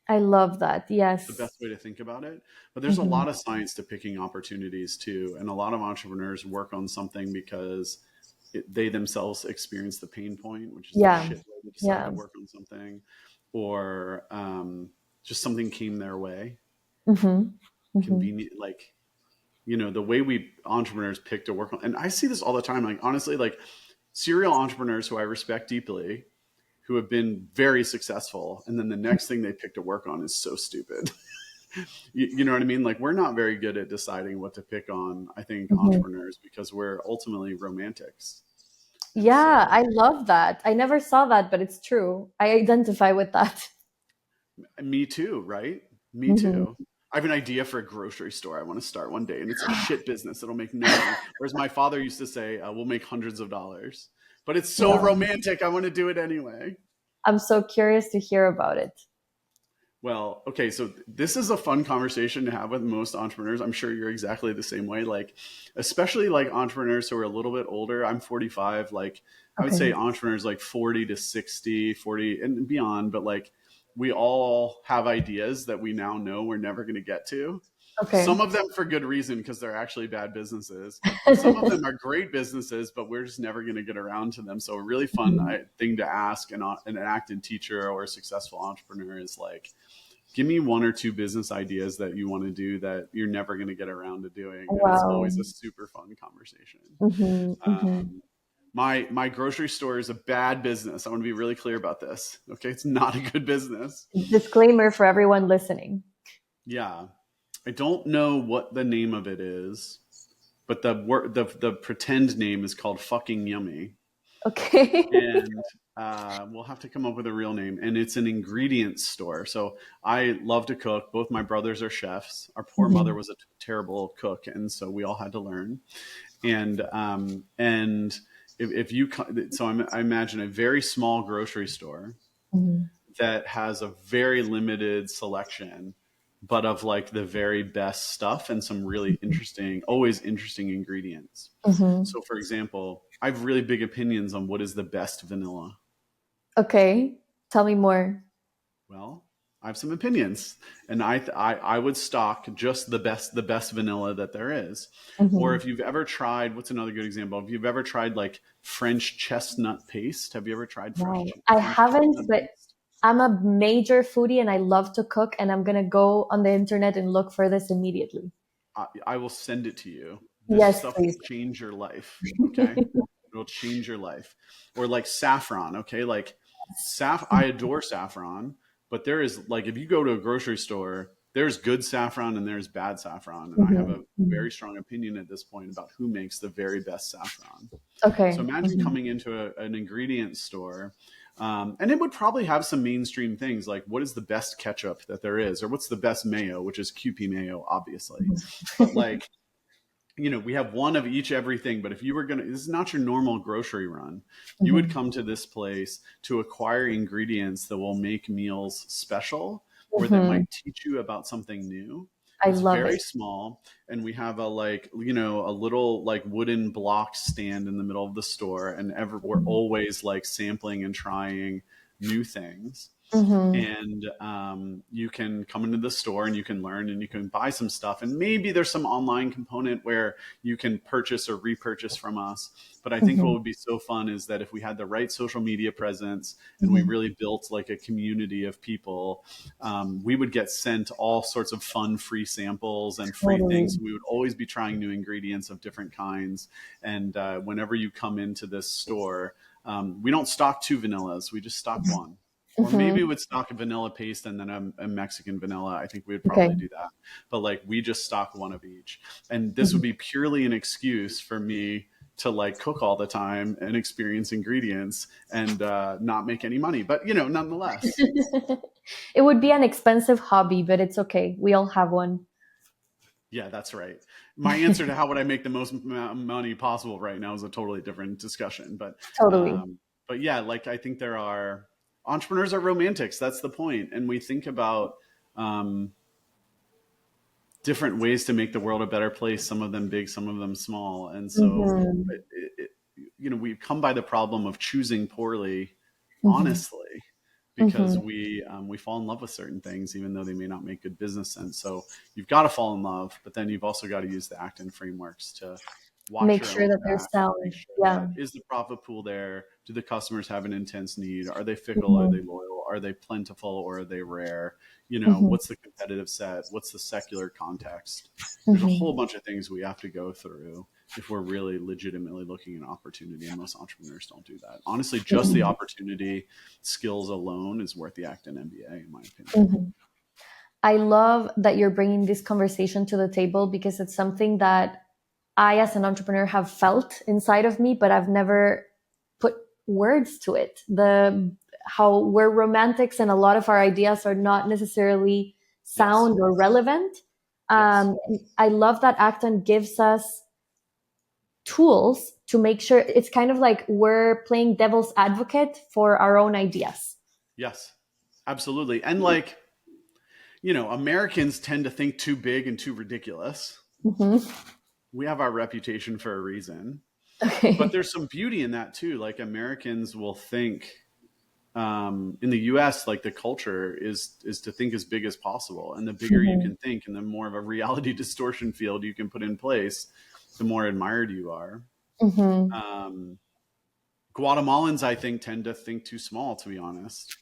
I love that. The best Yes. way to think about it. But there's a Mhm. lot of science to picking opportunities too, and a lot of entrepreneurs work on something because they themselves experience the pain point, which is the Yeah. shit way to decide to Yeah. work on something, or just something came their way Mhm. Mhm. convenient, like, you know, the way we entrepreneurs pick to work on. And I see this all the time, like, honestly, like serial entrepreneurs who I respect deeply, who have been very successful, and then the next thing they pick to work on is so stupid. You know what I mean? Like, we're not very good at deciding what to pick on, I think, Mhm. entrepreneurs, because we're ultimately romantics. And Yeah, so I love that. I never saw that, but it's true. I identify with that. me too, right? Me Mhm. too. I have an idea for a grocery store I want to start one day, and it's a shit business. It'll make no money. Whereas my father used to say, we'll make hundreds of dollars. But it's so Wow. romantic. I want to do it anyway. I'm so curious to hear about it. Well, okay, so this is a fun conversation to have with most entrepreneurs. I'm sure you're exactly the same way. Like, especially like entrepreneurs who are a little bit older. I'm 45. Like, I would say Okay. entrepreneurs like 40 to 60, 40 and beyond. But like, we all have ideas that we now know we're never going to get to. Some Okay. of them for good reason because they're actually bad businesses. Some of them are great businesses, but we're just never going to get around to them. So a really fun thing to ask an active teacher or a successful entrepreneur is like, give me one or two business ideas that you want to do that you're never going to get around to doing. And it's Wow. always a super fun conversation. Hmm. Hmm. Um, my grocery store is a bad business. I want to be really clear about this. Okay. It's not a good business. Disclaimer for everyone listening. Yeah. I don't know what the name of it is, but the pretend name is called fucking yummy. Okay. And we'll have to come up with a real name. And it's an ingredients store. So I love to cook. Both my brothers are chefs. Our poor mother Mhm. was a terrible cook, and so we all had to learn. And if you so I imagine a very small grocery store Mhm. that has a very limited selection, but of like the very best stuff and some really interesting, always interesting ingredients. Mhm. So, for example, I have really big opinions on what is the best vanilla. Okay. Tell me more. Well, I have some opinions, and I would stock just the best vanilla that there is. Or Mhm. if you've ever tried, what's another good example? If you've ever tried like French chestnut paste, have you ever tried Wow. I French haven't, chestnut but paste? I'm a major foodie and I love to cook, and I'm gonna go on the internet and look for this immediately. I will send it to you. This Yes, stuff will please. change your life. Okay. It'll change your life. Or like saffron. Okay. Like I adore saffron, but there is like, if you go to a grocery store, there's good saffron and there's bad saffron. And I have a Mhm. Mhm. very strong opinion at this point about who makes the very best saffron. So Okay. imagine Mhm. coming into an ingredient store, and it would probably have some mainstream things like what is the best ketchup that there is, or what's the best mayo, which is QP mayo, obviously. But like, we have one of each everything. But if you were going to, this is not your normal grocery run. You would Mhm. come to this place to acquire ingredients that will make meals special or that Mhm. might teach you about something new. I It's love very it. small, and we have a little like wooden block stand in the middle of the store, and we're always like sampling and trying new things. Mhm. And you can come into the store and you can learn and you can buy some stuff, and maybe there's some online component where you can purchase or repurchase from us. But I think what Mhm. would be so fun is that if we had the right social media presence and we Mhm. really built like a community of people, we would get sent all sorts of fun free samples and free things. Totally. We would always be trying new ingredients of different kinds. And whenever you come into this store, we don't stock two vanillas, we just stock one. Or maybe Mhm. would stock a vanilla paste and then a Mexican vanilla. I think we would Okay. probably do that. But like we just stock one of each. And this would Mhm. be purely an excuse for me to like cook all the time and experience ingredients and not make any money. But nonetheless. It would be an expensive hobby, but it's okay. We all have one. Yeah, that's right. My answer to how would I make the most money possible right now is a totally different discussion. Totally. Um, but yeah, like I think there are entrepreneurs are romantics. That's the point, and we think about um, different ways to make the world a better place. Some of them big, some of them small, and so Mhm. we've come by the problem of choosing poorly, Mhm. honestly, because Mhm. we fall in love with certain things, even though they may not make good business sense. So you've got to fall in love, but then you've also got to use the Acton frameworks to watch Make your sure own that they're back. Make sound. sure Yeah. that is the profit pool there. Do the customers have an intense need? Are they fickle? Are they Mhm. loyal? Are they plentiful or are they rare? Mhm. What's the competitive set? What's the secular context? There's a Mhm. whole bunch of things we have to go through if we're really legitimately looking at opportunity, and most entrepreneurs don't do that. Honestly, just the Mhm. opportunity skills alone is worth the Acton MBA, in my opinion. Mhm. I love that you're bringing this conversation to the table because it's something that I, as an entrepreneur, have felt inside of me, but I've never put words to it. The how we're romantics and a lot of our ideas are not necessarily Yes. sound or relevant. Yes. I love that Acton gives us tools to make sure it's kind of like we're playing devil's advocate for our own ideas. Yes. Absolutely. And like, you know, Americans tend to think too big and too ridiculous. Mm-hmm. We have our reputation for a reason. But Okay. there's some beauty in that too. Like Americans will think in the US, like the culture is to think as big as possible. And the bigger you Mm-hmm. can think and the more of a reality distortion field you can put in place, the more admired you are. Mm-hmm. Um, Guatemalans, I think, tend to think too small, to be honest.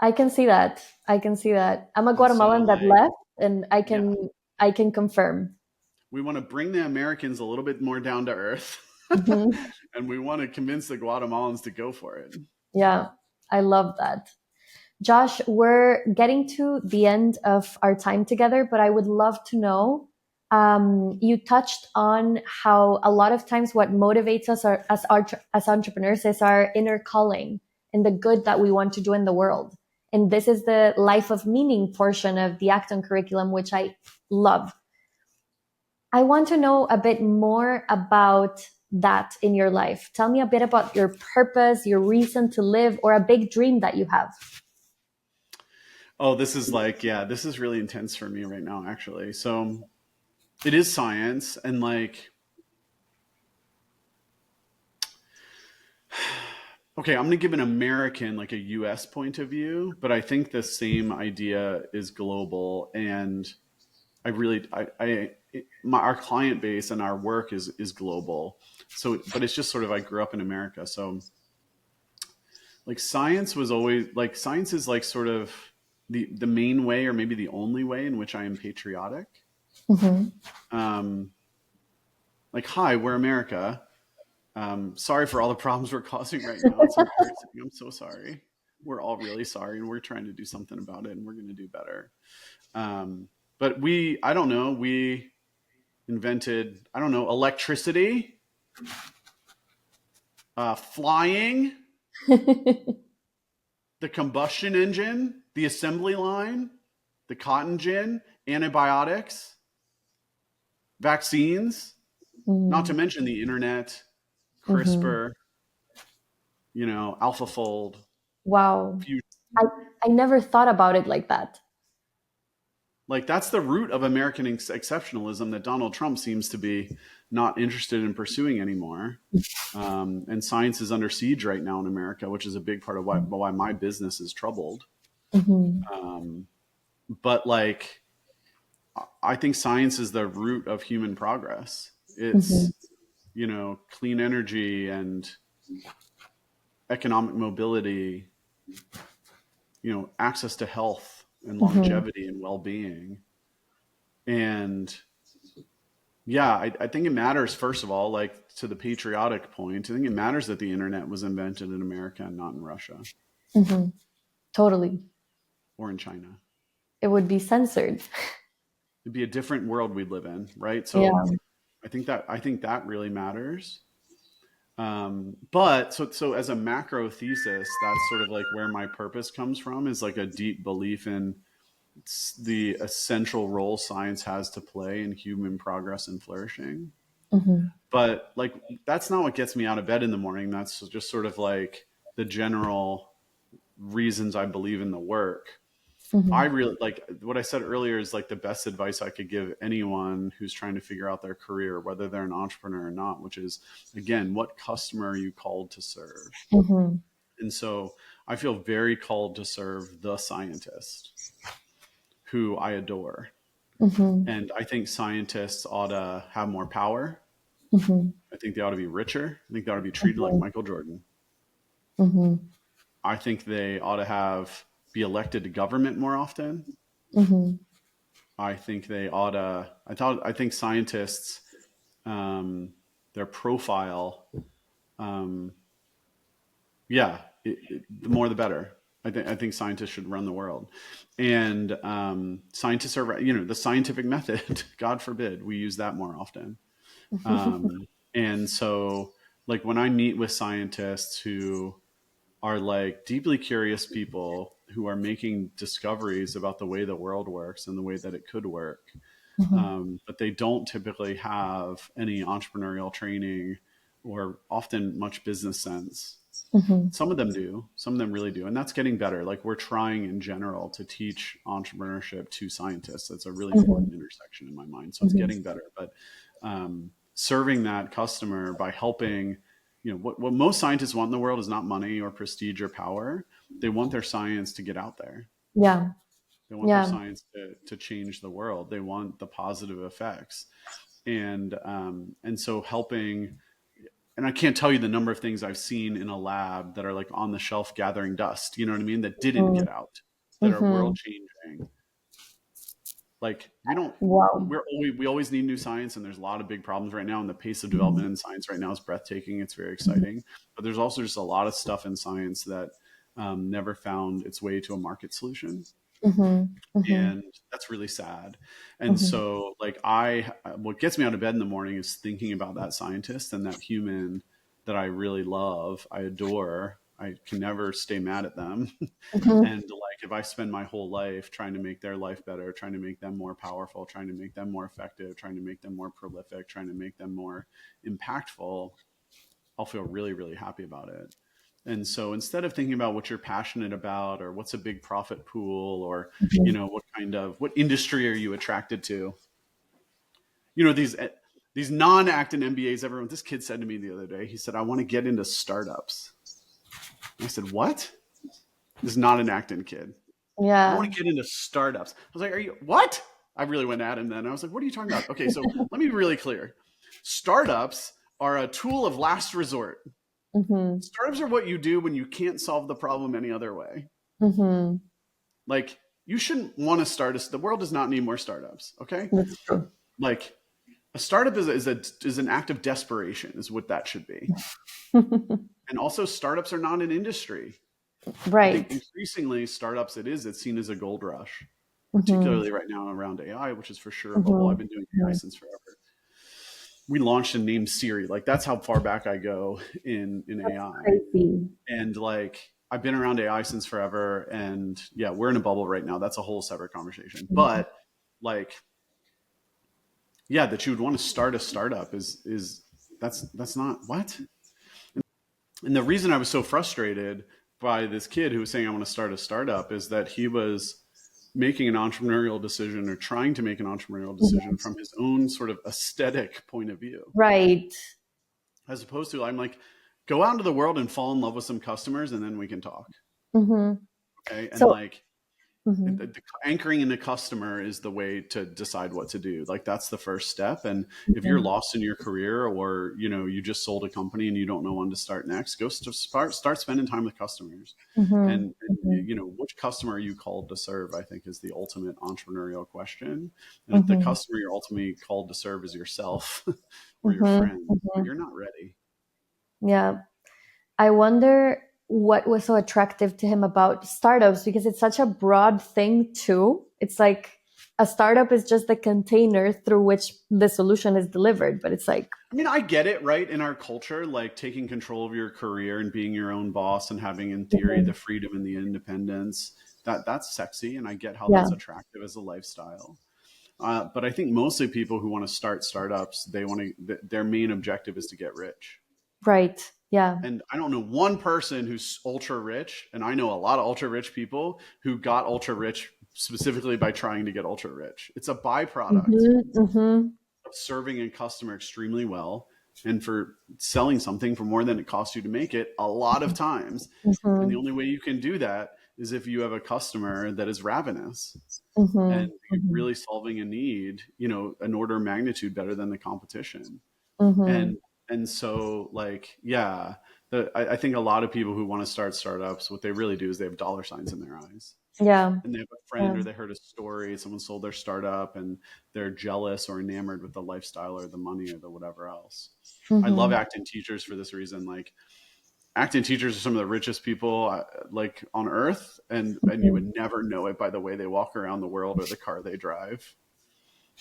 I can see that. I can see that. I'm a And so, Guatemalan that like, left, and yeah, I can confirm. we want to bring the Americans a little bit more down to earth, Mm-hmm. and we want to convince the Guatemalans to go for it. Yeah, I love that. Josh, we're getting to the end of our time together, but I would love to know. You touched on how a lot of times what motivates us as entrepreneurs is our inner calling and the good that we want to do in the world. And this is the life of meaning portion of the Acton curriculum, which I love. I want to know a bit more about that in your life. Tell me a bit about your purpose, your reason to live, or a big dream that you have. Oh, this is like, yeah, this is really intense for me right now, actually. So it is science, and like, okay, I'm going to give an American, like a US point of view, but I think the same idea is global. And I really, our client base and our work is global. So, but it's just sort of, I grew up in America. So like science was always like, science is like sort of the main way, or maybe the only way in which I am patriotic. Mm-hmm. Um, like, hi, we're America. Sorry for all the problems we're causing right now. It's embarrassing. I'm so sorry. We're all really sorry, and we're trying to do something about it, and we're going to do better. But I don't know, we invented, I don't know, electricity, flying, the combustion engine, the assembly line, the cotton gin, antibiotics, vaccines, not to Mm-hmm. mention the internet, Mm-hmm. CRISPR, you know, AlphaFold, Wow. fusion. I, I never thought about it like that. Like that's the root of American exceptionalism that Donald Trump seems to be not interested in pursuing anymore. And science is under siege right now in America, which is a big part of why my business is troubled. Mm-hmm. Um, but like, I think science is the root of human progress. Mm-hmm. It's, you know, clean energy and economic mobility, you know, access to health and Mm-hmm. longevity and well-being. And yeah, I think it matters, first of all, like to the patriotic point, I think it matters that the internet was invented in America and not in Russia Mm-hmm. Totally. or in China. It would be censored. It'd be a different world we'd live in, right? Yeah. So I think that really matters. But so as a macro thesis, that's sort of like where my purpose comes from, is like a deep belief in the essential role science has to play in human progress and flourishing. Mm-hmm. But like that's not what gets me out of bed in the morning. That's just sort of like the general reasons I believe in the work. I Mm-hmm. really like what I said earlier is like the best advice I could give anyone who's trying to figure out their career, whether they're an entrepreneur or not, which is, again, what customer are you called to serve? Mm-hmm. And so I feel very called to serve the scientist who I adore. Mm-hmm. And I think scientists ought to have more power. Mm-hmm. I think they ought to be richer. I think they ought to be treated like Michael Jordan. Mm-hmm. I think they ought to be elected to government more often. Mm-hmm. I think they ought to. I think scientists, um, their profile, um, yeah, the more the better. I think scientists should run the world, and scientists are, you know, the scientific method. God forbid we use that more often. And so, like when I meet with scientists who are like deeply curious people who are making discoveries about the way the world works and the way that it could work. Mhm. But they don't typically have any entrepreneurial training or often much business sense. Mhm. Some of them do, some of them really do. And that's getting better. Like we're trying in general to teach entrepreneurship to scientists. That's a really important Mhm. intersection in my mind. So it's Mhm. getting better. But serving that customer by helping, what most scientists want in the world is not money or prestige or power. They want their science to get out there. Yeah. They want their Yeah. science to change the world. They want the positive effects. And so helping, and I can't tell you the number of things I've seen in a lab that are like on the shelf gathering dust, you know what I mean? That didn't Mhm. get out, that are world Mhm. changing. Like Wow. we always need new science, and there's a lot of big problems right now. And the pace of Mhm. development in science right now is breathtaking. It's very Mhm. exciting, but there's also just a lot of stuff in science that never found its way to a market solution. Mhm. Mhm. And that's really sad. And Mhm. so like what gets me out of bed in the morning is thinking about that scientist and that human that I really love, I adore. I can never stay mad at them. Mhm. And like if I spend my whole life trying to make their life better, trying to make them more powerful, trying to make them more effective, trying to make them more prolific, trying to make them more impactful, I'll feel really, really happy about it. And so instead of thinking about what you're passionate about or what's a big profit pool or, Mhm. what industry are you attracted to? You know, these non-acting MBAs, this kid said to me the other day, he said, I want to get into startups. And I said, what? This is not an acting kid. I Yeah. want to get into startups. I was like, are you, what? I really went at him then. I was like, what are you talking about? Okay, so let me be really clear. Startups are a tool of last resort. Mhm. Startups are what you do when you can't solve the problem any other way. Mhm. Like you shouldn't want to the world does not need more startups. Okay. That's true. Like a startup is an act of desperation is what that should be. And also startups are not an industry. I think Right. increasingly startups, it's seen as a gold rush, Mhm. particularly right now around AI, which is for sure a bubble. I've Mhm. been doing AI Mhm. since forever. We launched and named Siri. Like that's how far back I go in That's AI. crazy. And like I've been around AI since forever, and yeah, we're in a bubble right now. That's a whole separate conversation. Mhm. But like, yeah, that you would want to start a startup is that's not what. And the reason I was so frustrated by this kid who was saying I want to start a startup is that he was making an entrepreneurial decision or trying to make an entrepreneurial decision Mhm. from his own sort of aesthetic point of view, Right. as opposed to I'm like, go out into the world and fall in love with some customers, and then we can talk. Mhm. Okay, and So, like mhm. the anchoring in the customer is the way to decide what to do. Like that's the first step. And if you're Mhm. lost in your career, or you just sold a company and you don't know when to start next, go start spending time with customers. Mhm. And Mhm. which customer are you called to serve, I think is the ultimate entrepreneurial question. And if the Mhm. customer you're ultimately called to serve is yourself or your Mhm. friend, Mhm. you're not ready. Yeah. I wonder what was so attractive to him about startups because it's such a broad thing too. It's like a startup is just the container through which the solution is delivered, but it's like, I mean, I get it, right? In our culture, like taking control of your career and being your own boss and having, in theory, the mhm. freedom and the independence, that's sexy, and I get how Yeah, that's attractive as a lifestyle. But I think mostly people who want to start startups, their main objective is to get rich. right. Yeah. And I don't know one person who's ultra rich, and I know a lot of ultra rich people who got ultra rich specifically by trying to get ultra rich. It's a byproduct Mhm. Mhm. of serving a customer extremely well and for selling something for more than it costs you to make it a lot of times. And the Mhm. only way you can do that is if you have a customer that is ravenous and Mhm. Mhm. really solving a need, an order of magnitude better than the competition. Mhm. And so like, yeah, I think a lot of people who want to start startups, what they really do is they have dollar signs in their eyes, Yeah. and they have a Yeah. friend or they heard a story, someone sold their startup and they're jealous or enamored with the lifestyle or the money or the whatever else. I love Mhm. acting teachers for this reason. Like acting teachers are some of the richest people like on earth, and you Mhm. would never know it by the way they walk around the world or the car they drive.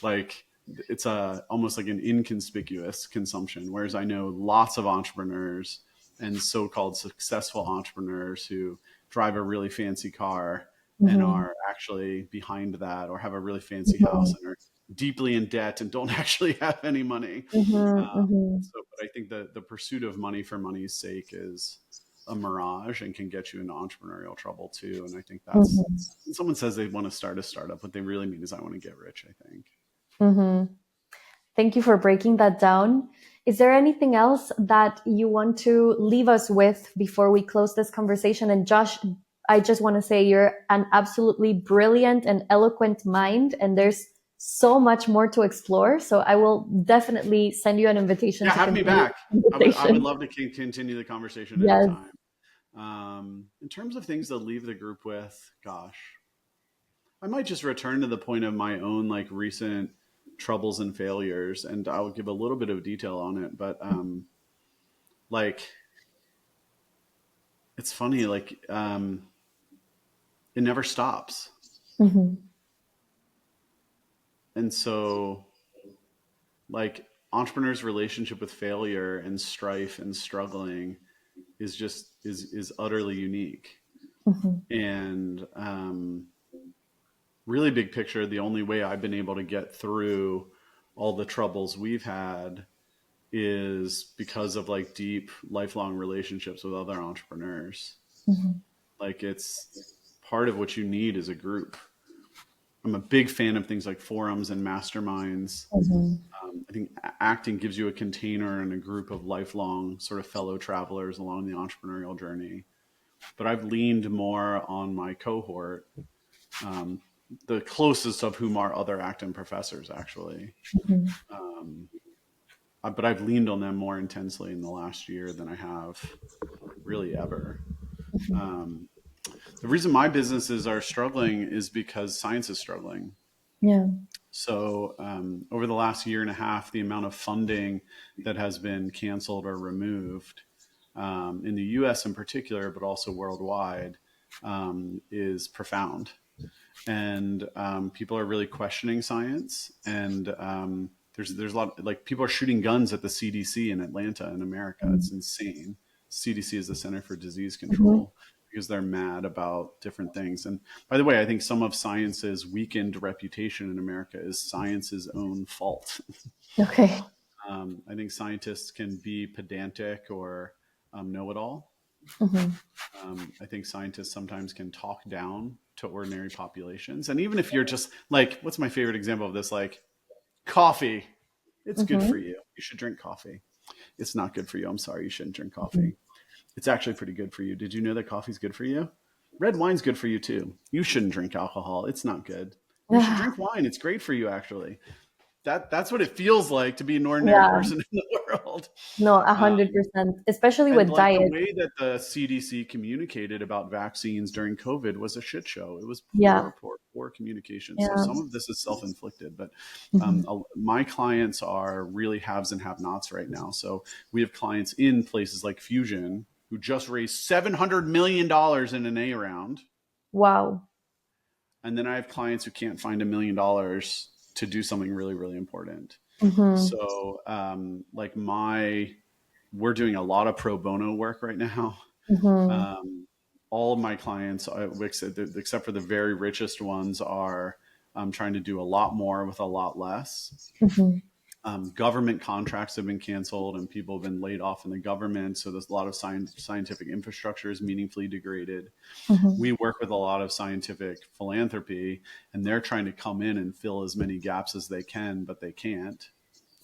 Like it's almost like an inconspicuous consumption. Whereas I know lots of entrepreneurs and so-called successful entrepreneurs who drive a really fancy car and Mm-hmm. are actually behind that, or have a really fancy Mm-hmm. house and are deeply in debt and don't actually have any money. Mm-hmm. Mm-hmm. But I think the pursuit of money for money's sake is a mirage and can get you into entrepreneurial trouble too. And I think that's, Mm-hmm. when someone says they want to start a startup, what they really mean is I want to get rich, I think. Mm-hmm. Thank you for breaking that down. Is there anything else that you want to leave us with before we close this conversation? And Josh, I just want to say you're an absolutely brilliant and eloquent mind, and there's so much more to explore. So I will definitely send you an invitation Yeah, to have me continue back. the I would conversation. love to continue the conversation Yes. anytime. In terms of things to leave the group with, gosh, I might just return to the point of my own like recent troubles and failures, and I'll give a little bit of detail on it. But like, it's funny, like it never stops, Mm-hmm. and so like entrepreneurs' relationship with failure and strife and struggling is just is utterly unique. Mm-hmm. And really big picture, the only way I've been able to get through all the troubles we've had is because of like deep lifelong relationships with other entrepreneurs. Mm-hmm. Like it's part of what you need as a group. I'm a big fan of things like forums and masterminds. Mm-hmm. I think acting gives you a container and a group of lifelong sort of fellow travelers along the entrepreneurial journey. But I've leaned more on my cohort, um, the closest of whom are other acting professors, actually. Mm-hmm. Um, but I've leaned on them more intensely in the last year than I have really ever. Um, the reason my businesses are struggling is because science is struggling. Yeah. So, over the last year and a half, the amount of funding that has been canceled or removed, in the US in particular, but also worldwide, is profound. And people are really questioning science. And there's a lot, like, people are shooting guns at the CDC in Atlanta in America. It's insane. CDC is the Center for Disease Mm-hmm. Control, because they're mad about different things. And by the way, I think some of science's weakened reputation in America is science's own fault. Okay. I think scientists can be pedantic or know it all. Mm-hmm. I think scientists sometimes can talk down to ordinary populations. And even if you're just like, what's my favorite example of this? Like, coffee, it's good Mm-hmm. for you. You should drink coffee. It's not good for you. I'm sorry, you shouldn't drink coffee. It's actually pretty good for you. Did you know that coffee's good for you? Red wine's good for you too. You shouldn't drink alcohol. It's not good. You should drink wine. It's great for you, actually. That's what it feels like to be an ordinary Yeah. person in the world. No, a Um, 100%, especially and with like the diet. way that the CDC communicated about vaccines during COVID was a shit show. It was Yeah. poor communication. So Yeah. some of this is self-inflicted, but Mm-hmm. my clients are really haves and have-nots right now. So we have clients in places like Fusion who just raised $700 million in an A round. Wow. And then I have clients who can't find $1 million to do something really, really important. Mm-hmm. So like we're doing a lot of pro bono work right now. Mm-hmm. Um, all of my clients, except for the very richest ones, are trying to do a lot more with a lot less. Mm-hmm. Government contracts have been canceled and people have been laid off in the government. So there's a lot of scientific infrastructure is meaningfully degraded. Mm-hmm. We work with a lot of scientific philanthropy, and they're trying to come in and fill as many gaps as they can, but they can't.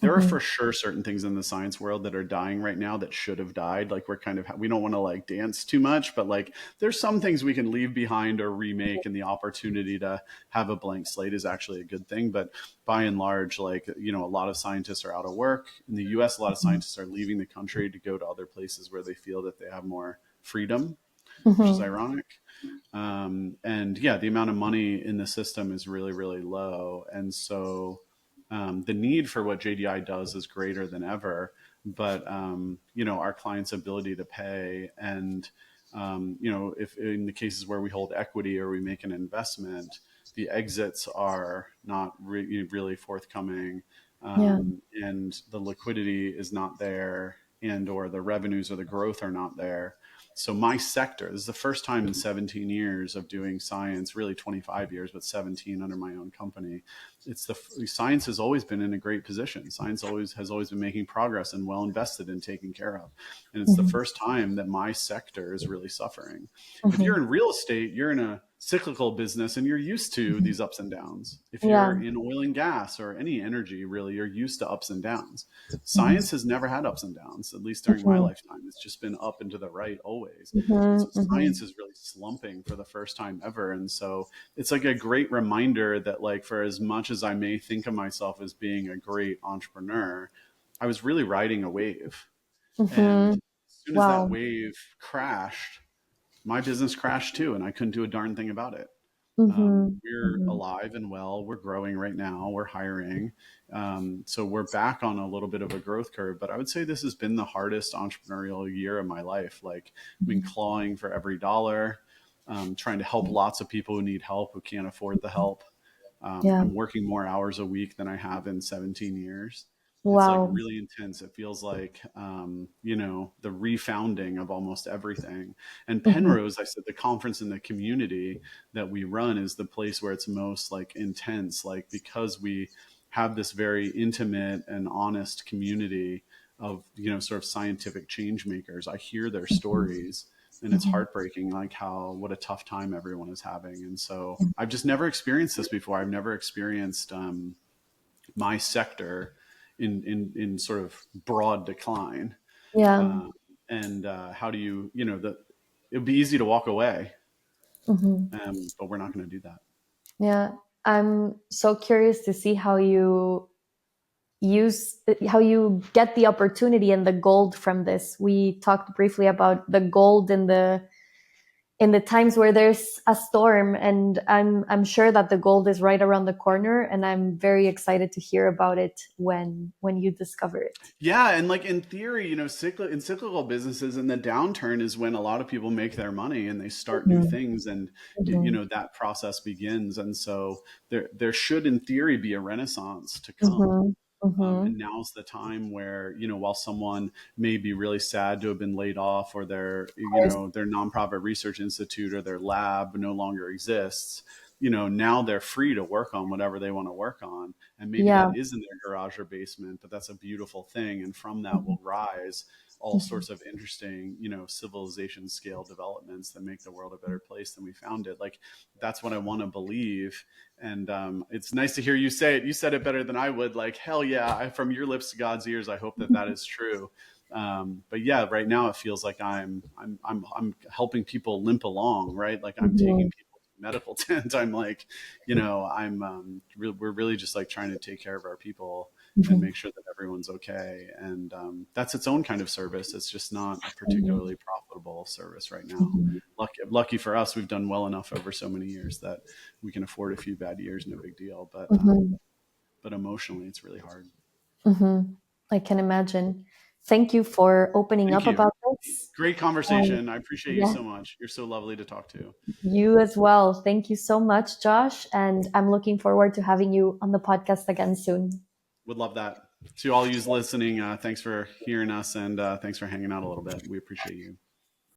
There are Mm-hmm. for sure certain things in the science world that are dying right now that should have died. Like we don't want to like dance too much, but like there's some things we can leave behind or remake, and the opportunity to have a blank slate is actually a good thing. But by and large, like, a lot of scientists are out of work in the US. A lot of scientists are leaving the country to go to other places where they feel that they have more freedom, which is Mm-hmm. ironic. And yeah, the amount of money in the system is really, really low. And so the need for what JDI does is greater than ever. But, our clients' ability to pay and, if in the cases where we hold equity or we make an investment, the exits are not really forthcoming. Yeah. And the liquidity is not there, and or the revenues or the growth are not there. So my sector, this is the first time in 17 years of doing science, really 25 years, but 17 under my own company. It's the science has always been in a great position. Science has always been making progress and well invested and taken care of. And it's the Mm-hmm. first time that my sector is really suffering. If Mm-hmm. you're in real estate, you're in a cyclical business and you're used to Mm-hmm. these ups and downs. If Yeah. you're in oil and gas or any energy, really, you're used to ups and downs. Mm-hmm. Science has never had ups and downs, at least during my Mm-hmm. lifetime. It's just been up and to the right always. And so Mm-hmm. science is really slumping for the first time ever. And so it's like a great reminder that, like, for as much as I may think of myself as being a great entrepreneur, I was really riding a wave. And Mm-hmm. as soon as that Wow. wave crashed, my business crashed too, and I couldn't do a darn thing about it. Mm-hmm. We're Mm-hmm. alive and well. We're growing right now. We're hiring. So we're back on a little bit of a growth curve. But I would say this has been the hardest entrepreneurial year of my life. Like, I've been clawing for every dollar, trying to help lots of people who need help, who can't afford the help. Yeah. I'm working more hours a week than I have in 17 years. It's like Wow. really intense. It feels like, the refounding of almost everything. And Mm-hmm. Penrose, I said, the conference in the community that we run is the place where it's most like intense, like, because we have this very intimate and honest community of, sort of scientific change makers. I hear their stories, and it's Mm-hmm. heartbreaking, like what a tough time everyone is having. And so I've just never experienced this before. I've never experienced my sector in sort of broad decline. Yeah. uh, and how do it would be easy to walk away, Mm-hmm. but we're not going to do that. Yeah. I'm so curious to see how you use how you get the opportunity and the gold from this. We talked briefly about the gold in the times where there's a storm, and I'm sure that the gold is right around the corner, and I'm very excited to hear about it when you discover it. Yeah, and like in theory, in cyclical businesses, and the downturn is when a lot of people make their money and they start new Mm-hmm. things, and Mm-hmm. that process begins. And so there should, in theory, be a renaissance to come. Mm-hmm. Mm-hmm. And now's the time where, while someone may be really sad to have been laid off, or their nonprofit research institute or their lab no longer exists, now they're free to work on whatever they want to work on. And maybe Yeah. that is in their garage or basement, but that's a beautiful thing. And from that will rise all sorts of interesting, civilization scale developments that make the world a better place than we found it. Like, that's what I want to believe. And it's nice to hear you say it. You said it better than I would. Like, hell yeah, from your lips to God's ears, I hope that is true. But yeah, right now it feels like I'm helping people limp along, right? Like, I'm Mm-hmm. taking people to the medical tent. I'm like, we're really just like trying to take care of our people and Mm-hmm. make sure that everyone's okay. And that's its own kind of service. It's just not a particularly profitable service right now. Mm-hmm. Lucky for us, we've done well enough over so many years that we can afford a few bad years, no big deal. Mm-hmm. But emotionally, it's really hard. Mm-hmm. I can imagine. Thank you for opening Thank up you. about this. Great And conversation. I appreciate you yeah, so much. You're so lovely to talk to. you as well. Thank you so much, Josh. And I'm looking forward to having you on the podcast again soon. Would love that. To all you listening, thanks for hearing us, and thanks for hanging out a little bit. We appreciate you.